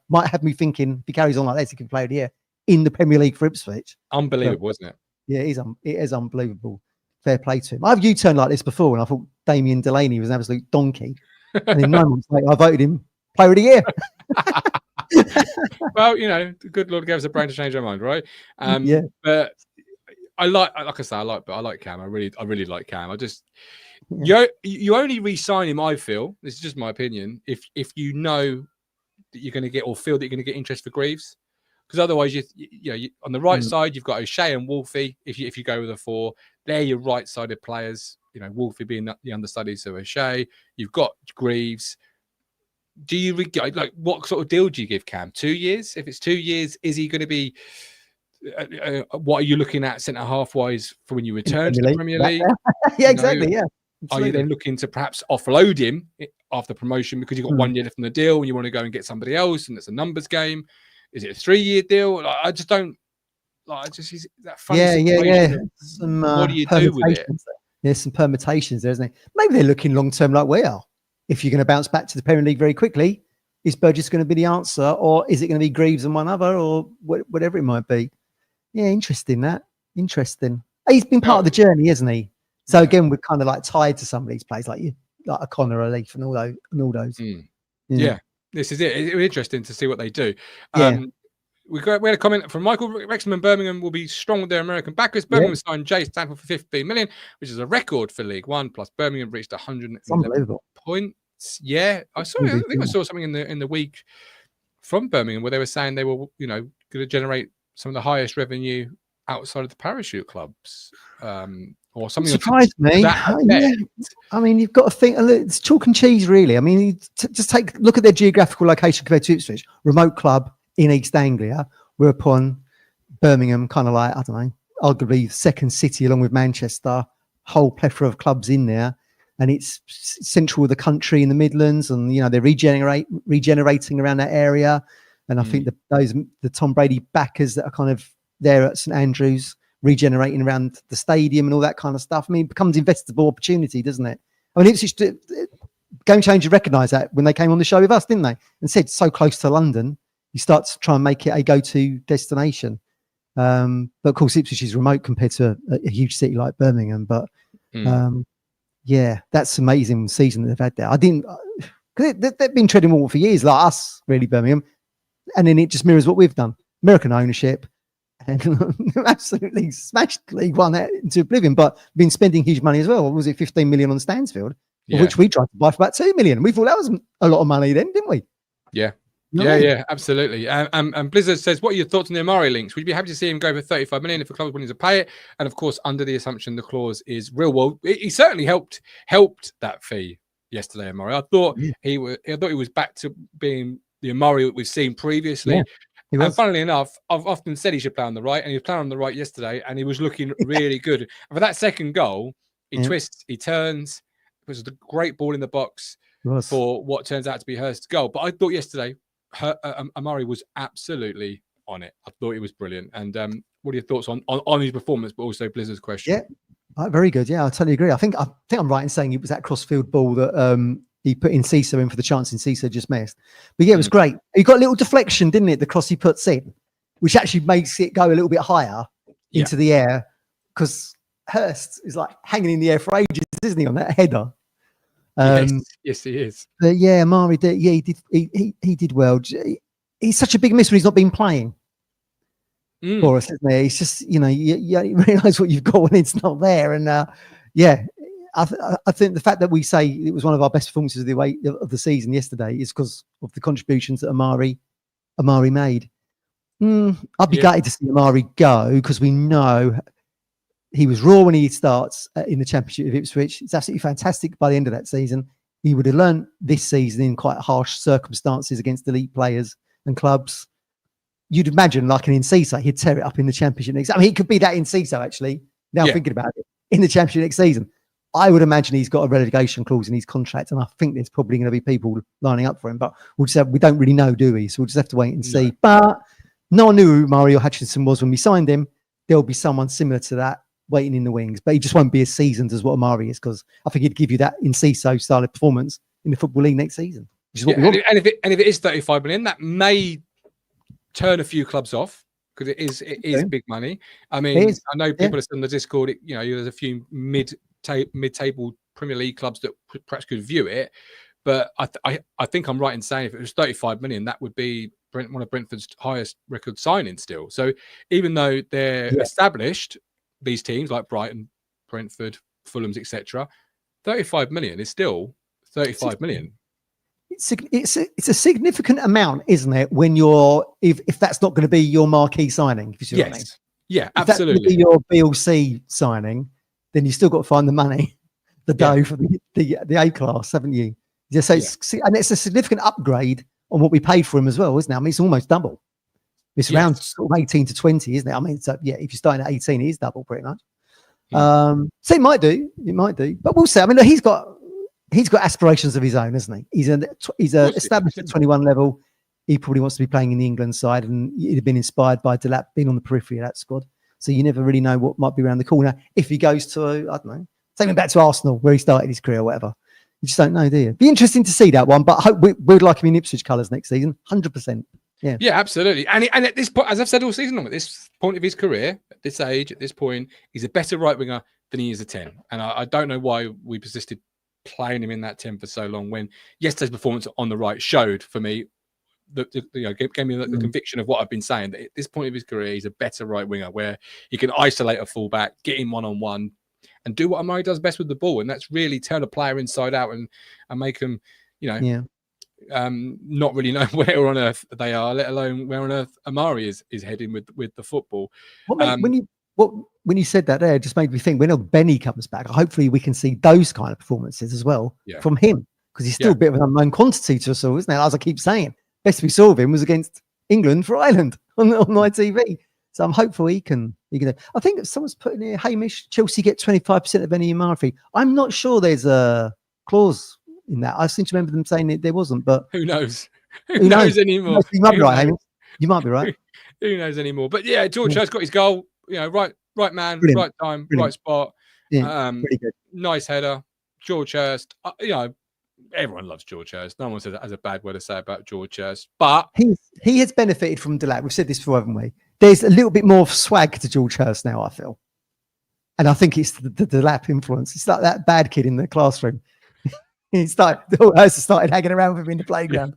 might have me thinking, if he carries on like this, he can Player of the Year in the Premier League for Ipswich. Unbelievable, isn't it? Yeah, it is unbelievable. Fair play to him. I've U-turned like this before, and I thought Damien Delaney was an absolute donkey. And then 9 months later, I voted him Player of the Year. Well, the good Lord gave us a brain to change our mind, right? But like I say, I like Cam. I really like Cam. You only re-sign him, I feel. This is just my opinion. If you know that you're going to get, or feel that you're going to get interest for Greaves, because otherwise, you on the right side you've got O'Shea and Wolfie. If you go with a 4, they're your right-sided players. Wolfie being the understudy, so O'Shea. You've got Greaves. Do you like what sort of deal do you give Cam? 2 years? If it's 2 years, is he going to be? What are you looking at centre half wise for when you return to the Premier League? Yeah, exactly. Yeah. Absolutely. Are you then looking to perhaps offload him after promotion because you've got 1 year left in the deal and you want to go and get somebody else and it's a numbers game? Is it a 3-year deal? I just don't like. Is that funny situation. What do you do with it? There's some permutations there, isn't there? Maybe they're looking long term like we are. If you're going to bounce back to the Premier League very quickly, is Burgess going to be the answer, or is it going to be Greaves and one other, or whatever it might be? Yeah, interesting. He's been part of the journey, isn't he? So again, we're kind of like tied to some of these players, like a Connor, a Leaf, and all those. Yeah, this is it. It's interesting to see what they do. We had a comment from Michael. Wrexham and Birmingham will be strong with their American backers. Birmingham signed Jay Stanford for 15 million, which is a record for League One. Plus, Birmingham reached 111 points. Yeah, I think I saw something in the week from Birmingham where they were saying they were, going to generate some of the highest revenue outside of the parachute clubs, or something. Surprised me. I mean, you've got to think. It's chalk and cheese, really. I mean, just look at their geographical location compared to Ipswich, remote club in East Anglia, whereupon Birmingham kind of like, I don't know, arguably second city along with Manchester, whole plethora of clubs in there, and it's central of the country in the Midlands, and they're regenerating around that area. And I think the Tom Brady backers that are kind of there at St Andrews, regenerating around the stadium and all that kind of stuff. I mean, it becomes investable opportunity, doesn't it? I mean, Ipswich Game Changer recognised that when they came on the show with us, didn't they? And said, so close to London, you start to try and make it a go-to destination. But of course, Ipswich is remote compared to a huge city like Birmingham. But that's amazing season that they've had there. Because they've been treading water for years, like us, really, Birmingham. And then it just mirrors what we've done. American ownership, and absolutely smashed League One into oblivion, but been spending huge money as well. What was it, 15 million on Stansfield, which we tried to buy for about 2 million. We thought that was a lot of money then, didn't we? Yeah. Yeah, absolutely. And Blizzard says, what are your thoughts on the Amari links? Would you be happy to see him go for 35 million if the club is willing to pay it? And of course, under the assumption the clause is real. Well, he certainly helped that fee yesterday, Amari. I thought he was back to being the Amari that we've seen previously. Yeah, and funnily enough, I've often said he should play on the right, and he was playing on the right yesterday, and he was looking really good. And for that second goal, he twists, he turns. It was a great ball in the box for what turns out to be Hurst's goal. But I thought yesterday, Amari was absolutely on it. I thought he was brilliant. And what are your thoughts on his performance, but also Blizzard's question? Yeah, very good. Yeah, I totally agree. I think I'm right in saying it was that crossfield ball that he put in Cisse in for the chance in Cisse just missed. But yeah, it was great. He got a little deflection, didn't it? The cross he puts in, which actually makes it go a little bit higher into the air, because Hurst is like hanging in the air for ages, isn't he, on that header? Yes, he is. But yeah, Amari did. Yeah, he did well. He's such a big miss when he's not been playing for us, isn't he? It's just you realise what you've got when it's not there, and I think the fact that we say it was one of our best performances of the season yesterday is because of the contributions that Amari made. I'd be gutted to see Amari go, because we know he was raw when he starts in the Championship of Ipswich. It's absolutely fantastic by the end of that season. He would have learned this season in quite harsh circumstances against elite players and clubs. You'd imagine, like an Enciso, he'd tear it up in the Championship next. I mean, he could be that Enciso, actually, now thinking about it, in the Championship next season. I would imagine he's got a relegation clause in his contract, and I think there's probably going to be people lining up for him. But we don't really know, do we? So we'll just have to wait and see. But no one knew who Mario Hutchinson was when we signed him. There'll be someone similar to that waiting in the wings, but he just won't be as seasoned as what Amari is, because I think he'd give you that Enciso style of performance in the Football League next season, which is what we want. And if it is 35 million, that may turn a few clubs off, because it is big money. I mean, I know people are still on the Discord. There's a few mid-table Premier League clubs that perhaps could view it, but I think I'm right in saying if it was 35 million, that would be one of Brentford's highest record signings still. So even though they're established, these teams like Brighton, Brentford, Fulham's, etc., 35 million is still 35 million. It's a significant amount, isn't it? When you're if that's not going to be your marquee signing, if you see what I mean. Yeah, if absolutely. That's going to be your BLC signing, then you still got to find the money, the dough for the A class, haven't you? Yeah, so and it's a significant upgrade on what we paid for him as well, isn't it? I mean, it's almost double. It's around sort of 18 to 20, isn't it? I mean, so if you're starting at 18, it is double pretty much. So it might do, but we'll see. I mean, look, he's got aspirations of his own, isn't he? He's established at 21 level. He probably wants to be playing in the England side, and he'd have been inspired by Delap being on the periphery of that squad. So you never really know what might be around the corner if he goes to, I don't know, take him back to Arsenal where he started his career or whatever. You just don't know, do you? Be interesting to see that one, but I hope we'd like him in Ipswich colours next season, 100%. Yeah, absolutely. And at this point, as I've said all season long, at this point of his career, at this age, at this point, he's a better right winger than he is a 10. And I don't know why we persisted playing him in that 10 for so long, when yesterday's performance on the right showed for me, gave me the conviction of what I've been saying, that at this point of his career, he's a better right winger where he can isolate a fullback, get him one-on-one, and do what Amari does best with the ball, and that's really turn a player inside out and make them, not really know where on earth they are, let alone where on earth Amari is heading with the football. When you said that there, it just made me think, when Benny comes back, hopefully we can see those kind of performances as well from him, because he's still a bit of an unknown quantity to us all, isn't it? As I keep saying, best we saw of him was against England for Ireland on my TV. So I'm hopeful he can. I think someone's put in here, Hamish, Chelsea get 25% of any Amari fee. I'm not sure there's a clause in that. I seem to remember them saying there wasn't, but who knows? Who knows anymore? You might be right, Hamish. You might be right. Who knows anymore? But yeah, George has got his goal. Right man, brilliant. Right time, brilliant. Right spot. Yeah, pretty good. Nice header. George Hurst. Everyone loves George Hurst. No one has a bad word to say about George Hurst. But he has benefited from Delap. We've said this before, haven't we? There's a little bit more swag to George Hurst now, I feel. And I think it's the Delap influence. It's like that bad kid in the classroom. Hurst started hanging around with him in the playground.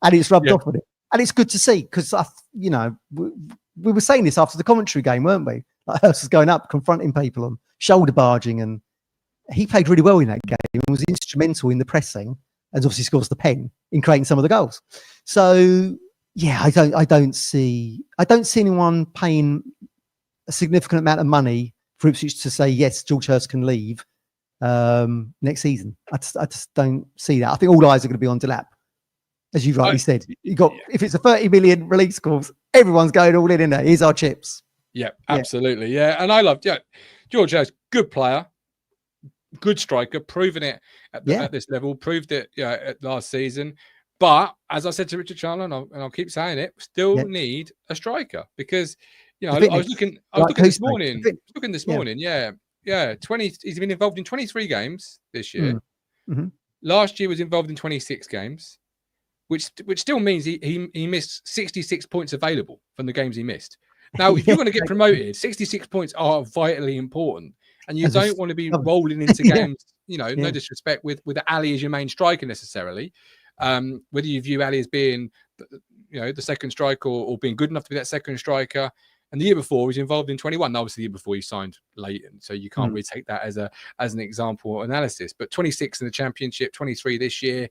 And it's rubbed off with it. And it's good to see, because, we were saying this after the commentary game, weren't we? Like Hurst was going up, confronting people and shoulder barging, and he played really well in that game and was instrumental in the pressing, and obviously scores the pen in creating some of the goals. So yeah, I don't see anyone paying a significant amount of money for Ipswich to say yes, George Hurst can leave next season. I just don't see that. I think all eyes are going to be on Delap, as you rightly said. If it's a 30 million release clause, everyone's going all in there. Here's our chips. Yeah, absolutely. Yeah, and I loved George Hurst, good player. Good striker, proven it at this level, proved it at last season. But as I said to Richard Chandler, and I'll keep saying it, still need a striker, because I was looking this morning. Yeah. 20. He's been involved in 23 games this year. Mm-hmm. Last year was involved in 26 games, which still means he missed 66 points available from the games he missed. Now, if you're going to get promoted, 66 points are vitally important. And you don't want to be rolling into games, no disrespect, with Ali as your main striker necessarily. Whether you view Ali as being, the second striker or being good enough to be that second striker. And the year before, he was involved in 21. Obviously, the year before he signed late, and so you can't really take that as an example or analysis. But 26 in the Championship, 23 this year.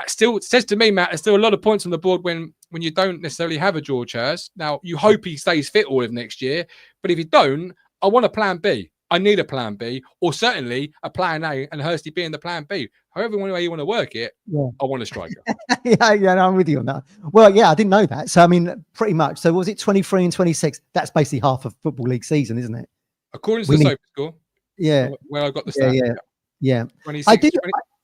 Still says to me, Matt, there's still a lot of points on the board when you don't necessarily have a George Hurst. Now, you hope he stays fit all of next year. But if you don't, I want a plan B. I need a plan B, or certainly a plan A, and Hursty being the plan B. However way you want to work it, I want a striker. I'm with you on that. Well, I didn't know that. So, I mean, pretty much. So, was it 23 and 26? That's basically half of Football League season, isn't it? According to the Soap Score. Yeah. Where I got the stat. Yeah. 26,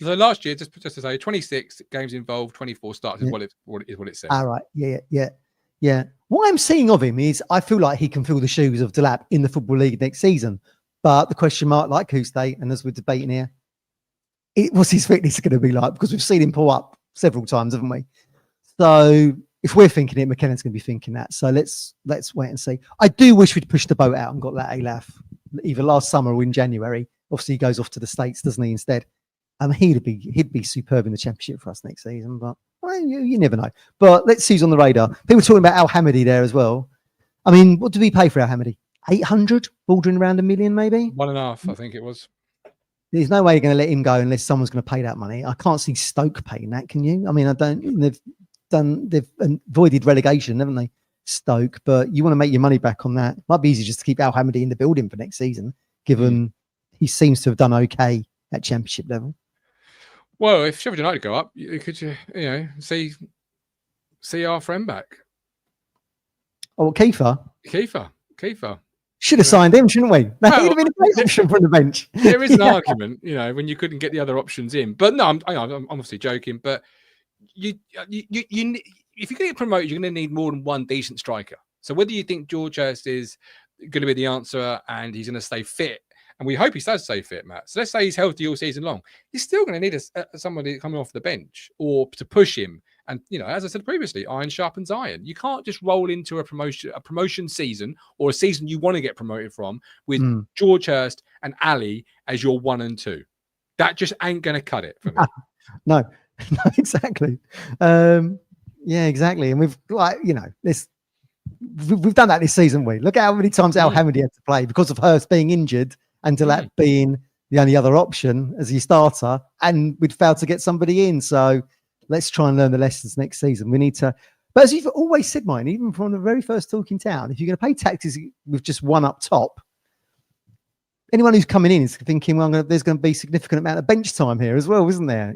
so last year, just to say, 26 games involved, 24 starts is what it says. All right. Yeah. What I'm seeing of him is I feel like he can fill the shoes of Delap in the Football League next season. But the question mark, like Huste, and as we're debating here, what's his fitness going to be like? Because we've seen him pull up several times, haven't we? So if we're thinking it, McKennan's going to be thinking that. So let's wait and see. I do wish we'd pushed the boat out and got that ALAF either last summer or in January. Obviously, he goes off to the States, doesn't he, instead? He'd be superb in the Championship for us next season. But you never know. But let's see who's on the radar. People talking about Al Hamidi there as well. I mean, what do we pay for Al Hamidi? 800, bordering around 1 million, maybe 1.5, I think it was. There's no way you're going to let him go unless someone's going to pay that money. I can't see Stoke paying that. Can you? I mean, they've avoided relegation, haven't they? Stoke, but you want to make your money back on that. Might be easy just to keep Al Hamidi in the building for next season, given he seems to have done okay at Championship level. Well, if Sheffield United go up, could see our friend back? Oh, Kiefer. Should have signed him, shouldn't we? That would have been a great option from the bench. There is an argument, when you couldn't get the other options in. But no, I'm obviously joking. But you if you're going to get promoted, you're going to need more than one decent striker. So whether you think George Hurst is going to be the answer and he's going to stay fit, and we hope he does stay fit, Matt. So let's say he's healthy all season long. You're still going to need somebody coming off the bench or to push him. And, as I said previously, iron sharpens iron. You can't just roll into a promotion season or a season you want to get promoted from with George Hurst and Ali as your 1 and 2. That just ain't going to cut it for me. No, exactly. Yeah, exactly. And we've we've done that this season. Look at how many times Al Hamidi had to play because of Hurst being injured and Delap being the only other option as your starter, and we'd failed to get somebody in. So let's try and learn the lessons next season. We need to, but as you've always said, mine, even from the very first Talking Town, if you're going to pay taxes with just one up top, anyone who's coming in is thinking, well, there's going to be a significant amount of bench time here as well, isn't there?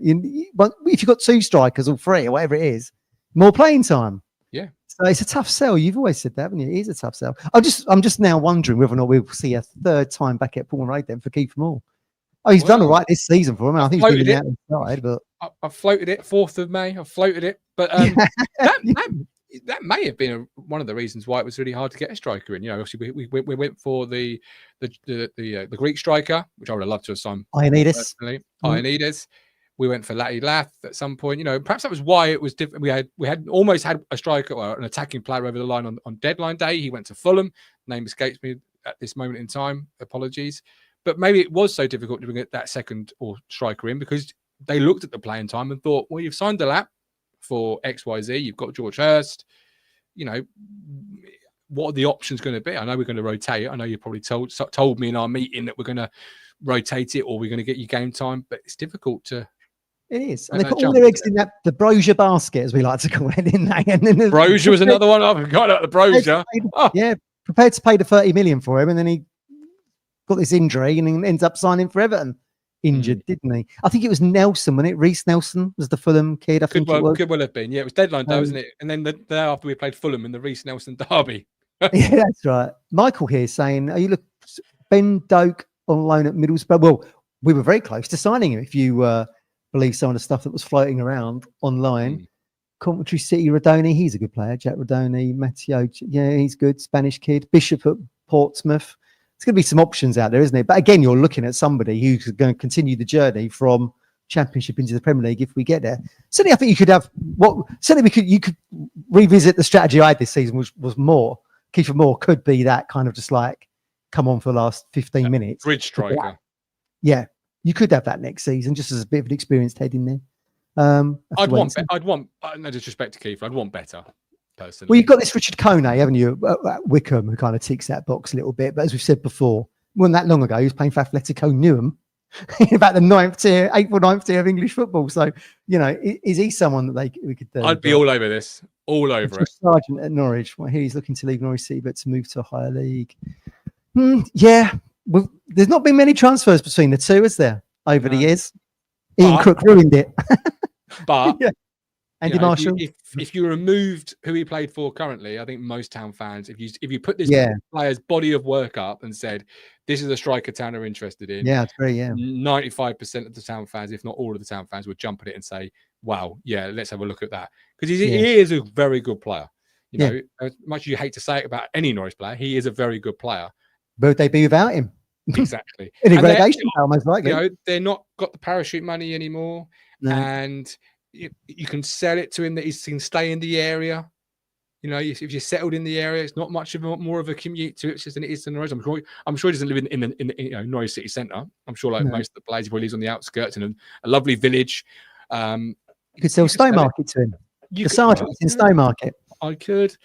But if you've got 2 strikers or 3 or whatever it is, more playing time. Yeah. So it's a tough sell. You've always said that, haven't you? It is a tough sell. I'm just now wondering whether or not we'll see a 3rd time back at Paul Road then for Keith Moore. Oh, he's done all right this season for him. I think he's been out inside, but I've floated it 4th of May. I've floated it, but that may have been one of the reasons why it was really hard to get a striker in. Obviously we went for the Greek striker, which I would have loved to have signed. Ioannidis. We went for Lati Lath at some point. Perhaps that was why it was different. We had almost had a striker or an attacking player over the line on deadline day. He went to Fulham. Name escapes me at this moment in time. Apologies. But maybe it was so difficult to bring that second or striker in because they looked at the playing time and thought, well, you've signed Delap for XYZ. You've got George Hurst. What are the options going to be? I know we're going to rotate. I know you probably told me in our meeting that we're going to rotate it or we're going to get you game time, but it's difficult to. It is. And they put all their eggs in the brochure basket, as we like to call it, didn't they? And then brochure was another one. I forgot about the brochure. Yeah, prepared to pay the 30 million for him, and then he got this injury and then ends up signing for Everton. Injured, didn't he? I think it was Nelson, wasn't it? Reece Nelson was the Fulham kid. I think it was. Could well have been. Yeah, it was deadline day, wasn't it? And then the day after we played Fulham in the Reece Nelson derby. Yeah, that's right. Michael here saying, "Are you look Ben Doak on loan at Middlesbrough?" Well, we were very close to signing him. If you believe some of the stuff that was floating around online. Coventry City, Rodoni, he's a good player. Jack Rodoni, Matteo, yeah, he's good. Spanish kid. Bishop at Portsmouth. There's going to be some options out there, isn't it? But again, you're looking at somebody who's going to continue the journey from Championship into the Premier League if we get there. Certainly, I think you could have you could revisit the strategy I had this season, which was more. Kiefer Moore could be that kind of just like come on for the last 15 minutes. Bridge striker. Yeah. You could have that next season, just as a bit of an experienced head in there. I'd want, no disrespect to Kiefer, I'd want better, personally. Well, you've got this Richard Kone, haven't you, at Wickham, who kind of ticks that box a little bit. But as we've said before, wasn't that long ago, he was playing for Atletico Newham in about the 8th or 9th tier of English football. So, is he someone that we could do? I'd be all over this, all over it. Sergeant at Norwich. Well, he's looking to leave Norwich City, but to move to a higher league. Yeah. Well, there's not been many transfers between the two, is there, over the years? Ian Crook ruined it. But yeah. Andy Marshall. If you removed who he played for currently, I think most Town fans, if you put this player's body of work up and said, this is a striker Town are interested in. Yeah, it's very, 95% of the Town fans, if not all of the Town fans, would jump at it and say, wow, yeah, let's have a look at that. Because he is a very good player. As much as you hate to say it about any Norwich player, he is a very good player. Would they be without him? Exactly. Any relegation, most likely. They're not got the parachute money anymore. No. And you can sell it to him that he can stay in the area. If you're settled in the area, it's not much of more of a commute to Ipswich than it is to Norwich. I'm sure he doesn't live in the Norwich city centre. I'm sure most of the players, he probably lives on the outskirts in a lovely village. You could sell Stowmarket to him. The sergeant's in Stowmarket. I could.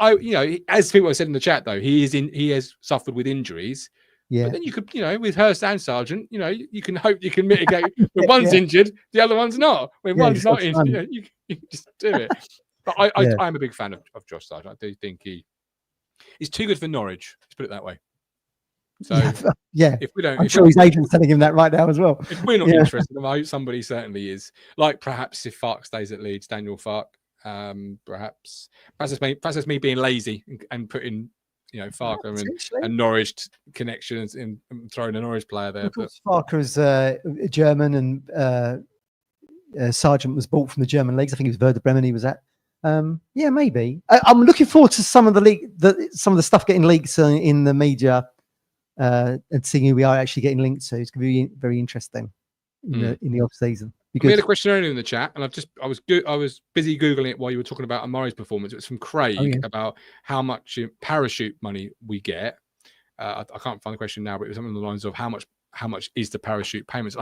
as people have said in the chat, though, he has suffered with injuries. Yeah. But then you could, with Hurst and Sargent, you can hope you can mitigate. When one's injured, the other one's not. When one's not injured, you can just do it. But I'm a big fan of Josh Sargent. I do think he's too good for Norwich. Let's put it that way. So if we don't, I'm sure his agent's telling him that right now as well. If we're not interested, I hope somebody certainly is. Like perhaps if Farke stays at Leeds, Daniel Farke. Perhaps it's me being lazy and putting Farke and Norwich connections and throwing a Norwich player there. But Farke is German, and Sargent was bought from the German leagues. I think it was Werder Bremen he was at. Maybe. I'm looking forward to some of the stuff getting leaked in the media. And seeing who we are actually getting linked to. It's going to be very interesting in the off season. We had a question earlier in the chat, and I was busy googling it while you were talking about Amari's performance. It was from Craig about how much parachute money we get. I can't find the question now, but it was something along the lines of how much is the parachute payments.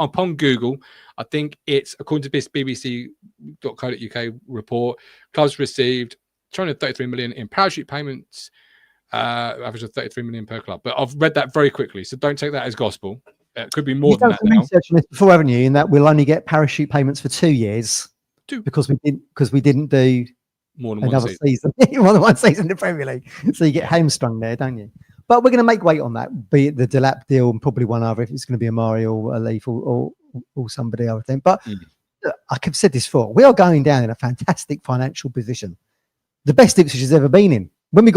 Upon Google, I think it's, according to this BBC.co.uk report, clubs received 233 million in parachute payments. Average of 33 million per club, but I've read that very quickly, so don't take that as gospel. It could be more than that now. Research on this before, haven't you? In that we'll only get parachute payments for 2 years because we didn't do more than another season, more than one season in the Premier League. So you get hamstrung there, don't you? But we're going to make weight on that, be it the Delap deal and probably one other, if it's going to be Amari or a Leaf or somebody, I would think. But like I've said this before, we are going down in a fantastic financial position, the best Ipswich has ever been in. When we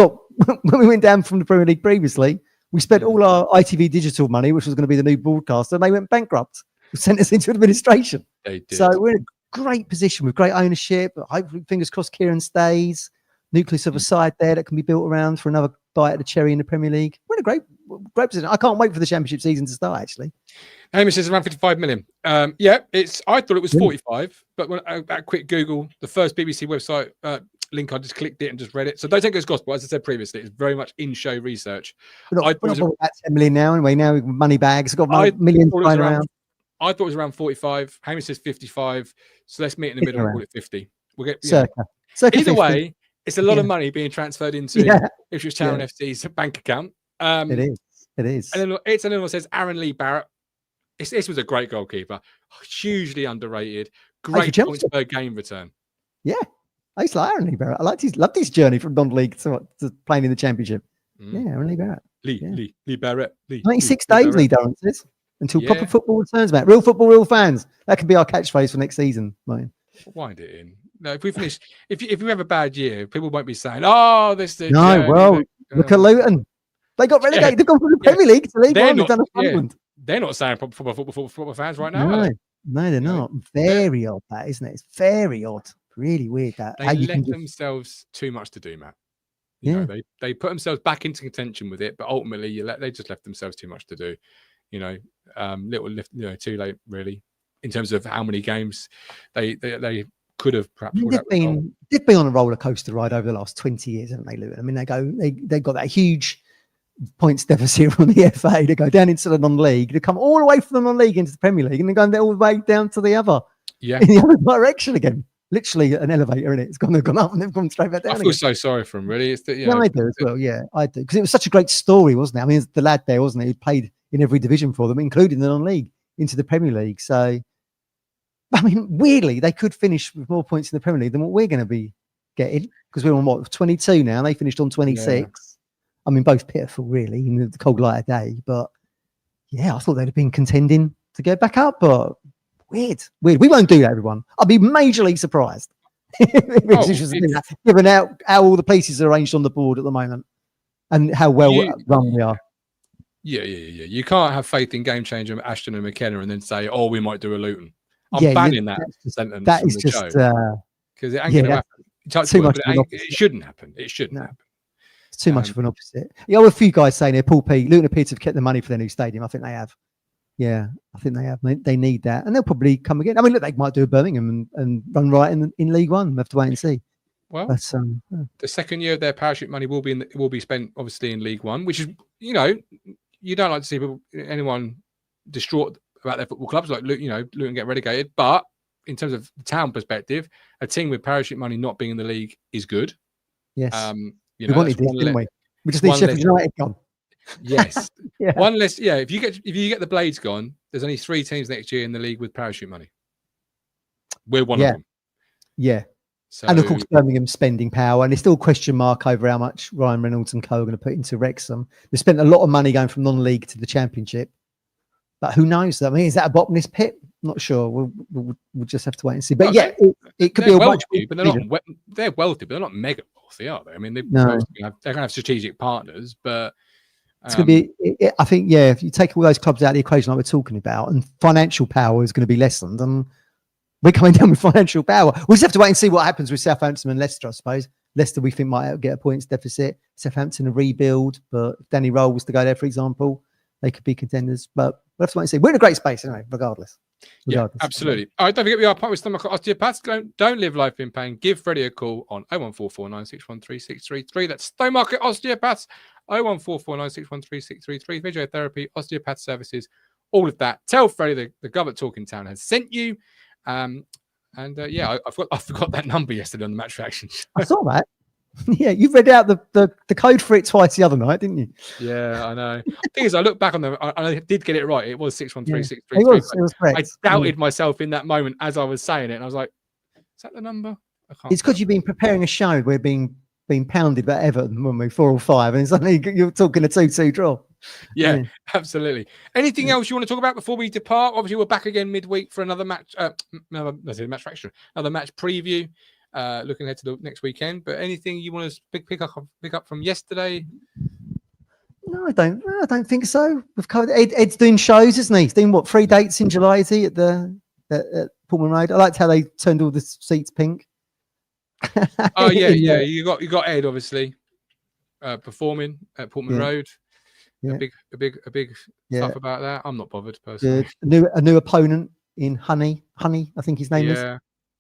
went down from the Premier League previously, we spent all our ITV digital money, which was going to be the new broadcaster, and they went bankrupt. They sent us into administration. They did. So we're in a great position with great ownership. Hopefully, fingers crossed, Kieran stays. Nucleus of a side there that can be built around for another bite of the cherry in the Premier League. We're in a great position. I can't wait for the Championship season to start, actually. Hamish says around 55 million. I thought it was 45, but when at quick Google, the first BBC website link, I just clicked it and just read it. So don't take it as gospel. As I said previously, it's very much in-show research. We're not at 10 million now anyway. Now we've got money bags. We've got millions flying around. I thought it was around 45. Hamish says 55. So let's meet in the middle and call it 50. We'll get circa either 50. way. It's a lot of money being transferred into Ipswich Town FC's bank account. It is. And then it's another one says Aaron Lee Barrett. This was a great goalkeeper, hugely underrated, great points per game return. Yeah. I used to like Aaron Lee Barrett. Loved his journey from non-league to playing in the Championship. Yeah, Aaron Lee Barrett. Lee Barrett. 96 days, Lee Durrant says, until proper football returns, Matt. Real football, real fans. That could be our catchphrase for next season, Ryan. Wind it in. No, if we finish, if we have a bad year, people won't be saying, "Oh, this." Look at Luton. They got relegated. They've gone from the Premier League to League One. They've done a Sunderland. They're not saying football fans right now. No, they're not. Very odd, that, isn't it? It's very odd. Really weird that they let themselves too much to do, Matt. You know, they put themselves back into contention with it, but ultimately they just left themselves too much to do. Too late really in terms of how many games they could have perhaps. They've been on a roller coaster ride over the last 20 years, haven't they, Luton? I mean, they got that huge points deficit from the FA. They go down into the non-league. They come all the way from the non-league into the Premier League, and they're going all the way down to the other, in the other direction again. Literally an elevator, and it's gone up and they've gone straight back down. I feel so sorry for him, really. It's I do as well. Yeah, I do, because it was such a great story, wasn't it? I mean, it's the lad there, wasn't it? He played in every division for them, including the non-league, into the Premier League. So, I mean, weirdly, they could finish with more points in the Premier League than what we're going to be getting, because we're on 22 now. They finished on 26. Yeah. I mean, both pitiful, really, in the cold light of day. But yeah, I thought they'd have been contending to go back up, but. Weird. We won't do that, everyone. I'll be majorly surprised. Given how all the pieces are arranged on the board at the moment and how well run we are. Yeah. You can't have faith in game changer Ashton and McKenna and then say, "Oh, we might do a Luton." I'm banning that sentence. That is just because it ain't going to happen. Too much. It shouldn't happen. It shouldn't happen. It's too much of an opposite. Yeah, a few guys saying here, Paul P. Luton appear to have kept the money for their new stadium. I think they have. Yeah, I think they have. They need that, and they'll probably come again. I mean, look, they might do a Birmingham and run right in League One. We'll have to wait and see. Well, but, the second year of their parachute money will be spent obviously in League One, which is you don't like to see anyone distraught about their football clubs like Luton get relegated. But in terms of the town perspective, a team with parachute money not being in the league is good. Yes. You We know, wanted that's this, didn't we? We just need Sheffield United gone. Yes. Yeah. One less. Yeah. If you get the Blades gone, there's only 3 teams next year in the league with parachute money. We're one of them. Yeah. So, and of course, Birmingham spending power, and it's still a question mark over how much Ryan Reynolds and co are going to put into Wrexham. They spent a lot of money going from non-league to the Championship, but who knows? I mean, is that a bottomless pit? Not sure. We'll just have to wait and see. But it could be a wealthy, but they're wealthy, but they're not mega wealthy, are they? I mean, they're going to have strategic partners, but it's going to be. I think, if you take all those clubs out of the equation like we're talking about, and financial power is going to be lessened, and we're coming down with financial power. We'll just have to wait and see what happens with Southampton and Leicester, I suppose. Leicester, we think, might get a points deficit. Southampton, a rebuild, but if Danny Rowe was to go there, for example, they could be contenders. But we'll have to wait and see. We're in a great space anyway, regardless. Yeah, absolutely. All right, don't forget we are part with Stowmarket Osteopaths. Don't live life in pain. Give Freddie a call on 01449613633. That's Stowmarket Osteopaths, 01449613633. Physiotherapy, osteopath services, all of that. Tell Freddie the Gov at Talking Town has sent you. I forgot that number yesterday on the Match Reaction show. I saw that. Yeah, you read out the code for it twice the other night, didn't you? Yeah, I know. The thing is, I look back on them. I did get it right. It was 613-633. It was correct. I doubted myself in that moment as I was saying it, and I was like, "Is that the number?" It's because you've been preparing a show. We're being pounded by Everton when we're 4-5, and suddenly you're talking a 2-2 draw. Yeah, absolutely. Anything else you want to talk about before we depart? Obviously, we're back again midweek for another match. Another match preview. Looking ahead to the next weekend. But anything you want to pick up from yesterday? No, I don't think so. We've covered Ed's doing shows, isn't he? He's doing 3 dates in July, is he, at Portman Road? I liked how they turned all the seats pink. Oh yeah. You got Ed obviously performing at Portman Road. Yeah. A big stuff about that. I'm not bothered personally. A new opponent in Honey, I think his name is.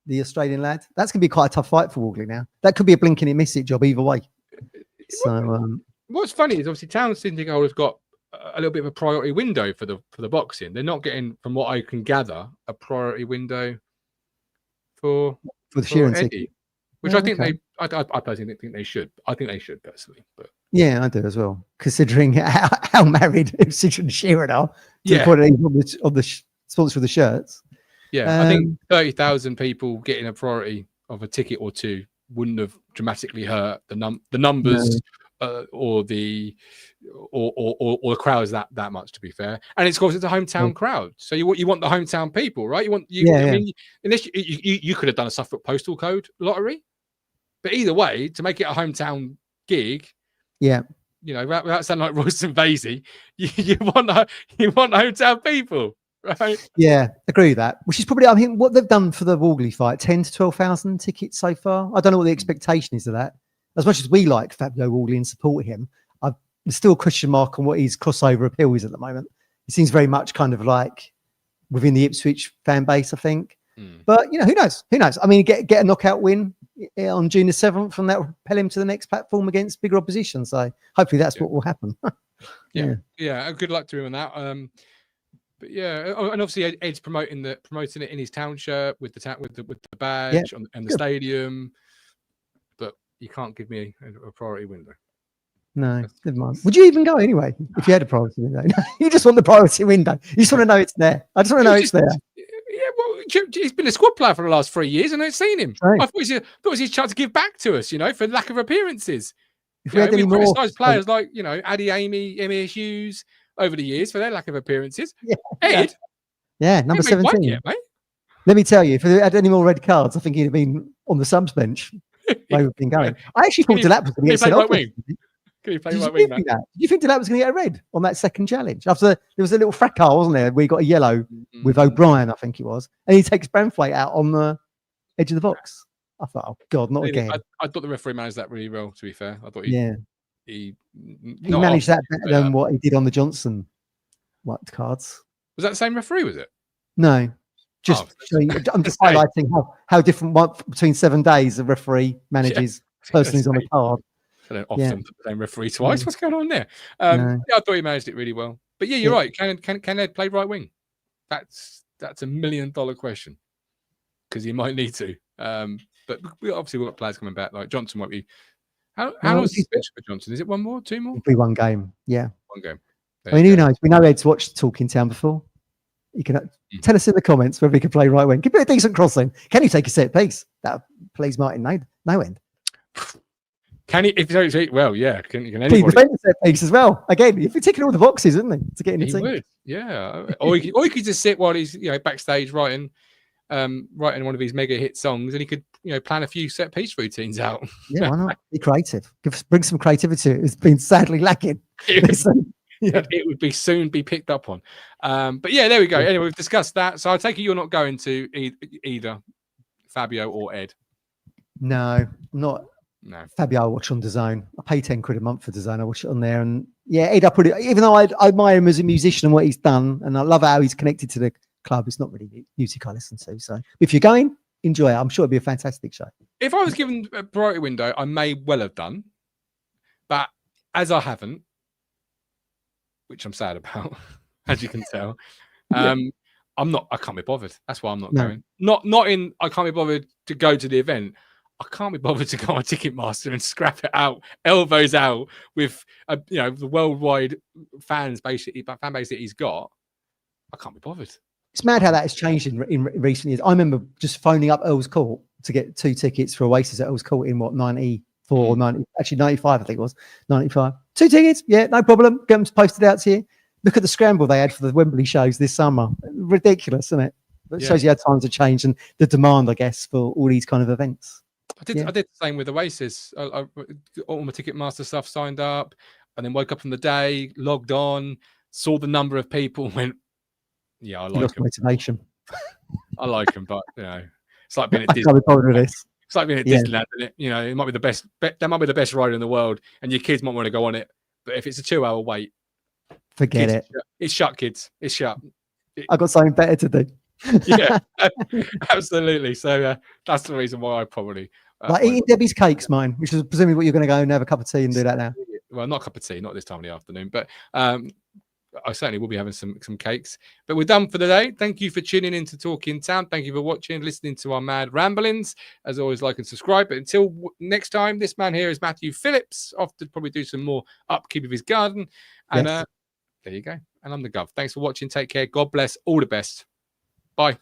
The Australian lad. That's going to be quite a tough fight for Walkley now. That could be a blink and you miss it job either way. So what's funny is obviously Townsend has got a little bit of a priority window for the boxing. They're not getting, from what I can gather, a priority window for the Sheeran Eddie, which I think I personally think they should. I think they should personally, but yeah, I do as well. Considering how married Ipswich and Sheeran are, to the point on the sponsor of the shirts. Yeah, I think 30,000 people getting a priority of a ticket or two wouldn't have dramatically hurt the numbers or the crowds that much, to be fair. And it's, of course, it's a hometown crowd, so you want the hometown people, right? I mean, unless you could have done a Suffolk postal code lottery, but either way, to make it a hometown gig, without sounding like Royston Vasey, you want hometown people. Right. Yeah, agree with that. Which is probably, I mean, what they've done for the Walkley fight, 10 to 12,000 tickets so far. I don't know what the expectation is of that. As much as we like Fabio Walkley and support him, there's still a question mark on what his crossover appeal is at the moment. It seems very much kind of like within the Ipswich fan base, I think. But who knows? Who knows? I mean, get a knockout win on June the 7th, and that will propel him to the next platform against bigger opposition. So hopefully that's what will happen. Yeah. Good luck to him on that. But yeah, and obviously Ed's promoting it in his town shirt with the badge and the stadium. But you can't give me a priority window. No, never mind. Would you even go anyway if you had a priority window? You just want the priority window. You just want to know it's there. I just want to know it's there. Yeah, well, he's been a squad player for the last 3 years, and I've seen him. Right. I thought it was his chance to give back to us, for lack of appearances. If we had any more criticised players like Addy Amy, Emir Hughes over the years for their lack of appearances. Ed, number 17. Yet, mate. Let me tell you, if he had any more red cards, I think he'd have been on the subs bench. Where we've been going. I actually thought Delap was going to get sent off. Can he play right wing? Do you think Delap was going to get a red on that second challenge? After there was a little fracas, wasn't there? We got a yellow with O'Brien, I think it was, and he takes Branthwaite out on the edge of the box. I thought, oh God, not again. I thought the referee managed that really well. To be fair, I thought he managed that better than what he did on the Johnson white cards. Was that the same referee? Was it? No, I'm just highlighting how different between 7 days a referee manages person who's on the card. I don't often put the same referee twice. What's going on there? I thought he managed it really well. But yeah, you're right. Can Ed play right wing? That's $1 million question, because he might need to. But we've got players coming back. Like Johnson won't be How long is the suspension for Johnson? Is it one more, two more? It'll be one game. Yeah, one game. I mean, who knows? We know Ed's watched Talking Town before. You can tell us in the comments whether he can play right wing. Give me a decent crossing. Can he take a set piece? That please Martin no end. Can he? If well, yeah. Can anybody? He defend a set piece as well? Again, if you're ticking all the boxes, isn't he, to get in the team? Would, yeah. Or he could just sit while he's backstage writing one of his mega hit songs, and he could plan a few set piece routines out. Yeah, why not? Be creative. Bring some creativity. It's been sadly lacking. It would be soon be picked up on. But yeah, there we go. Anyway, we've discussed that. So I take it you're not going to either Fabio or Ed. No, not. No. Fabio I watch on DAZN. I pay 10 quid a month for DAZN. I watch it on there. And yeah, Ed, I put it, even though I admire him as a musician and what he's done, and I love how he's connected to the club, it's not really music I listen to. So if you're going, enjoy it. I'm sure it'll be a fantastic show. If I was given a priority window, I may well have done. But as I haven't, which I'm sad about, as you can tell. I can't be bothered. That's why I'm not going. I can't be bothered to go to the event. I can't be bothered to go on Ticketmaster and scrap it out, elbows out with the worldwide fan base that he's got. I can't be bothered. It's mad how that has changed in recent years. I remember just phoning up Earl's Court to get 2 tickets for Oasis at Earl's Court in 94, 90, actually 95, I think it was 95. 2 tickets, yeah, no problem. Get them posted out to you. Look at the scramble they had for the Wembley shows this summer. Ridiculous, isn't it? It shows you how times have changed and the demand, I guess, for all these kind of events. I did the same with Oasis. I all my Ticketmaster stuff signed up, and then woke up from the day, logged on, saw the number of people, and went, "Yeah, I like them." Motivation. I like them, but it's like being at Disney. It's like being at Disneyland, isn't it? It might be the best. That might be the best ride in the world, and your kids might want to go on it. But if it's a 2-hour wait, forget it. It's shut, kids. It's shut. I've got something better to do. Yeah, absolutely. So that's the reason why I probably like eating Debbie's cakes, mine, which is presumably what you're going to go and have a cup of tea and do that now. Well, not a cup of tea, not this time of the afternoon, but I certainly will be having some cakes. But we're done for the day. Thank you for tuning in to Talking Town. Thank you for watching, listening to our mad ramblings. As always, like and subscribe. But until next time, this man here is Matthew Phillips. Off to probably do some more upkeep of his garden. And there you go. And I'm the Gov. Thanks for watching. Take care. God bless. All the best. Bye.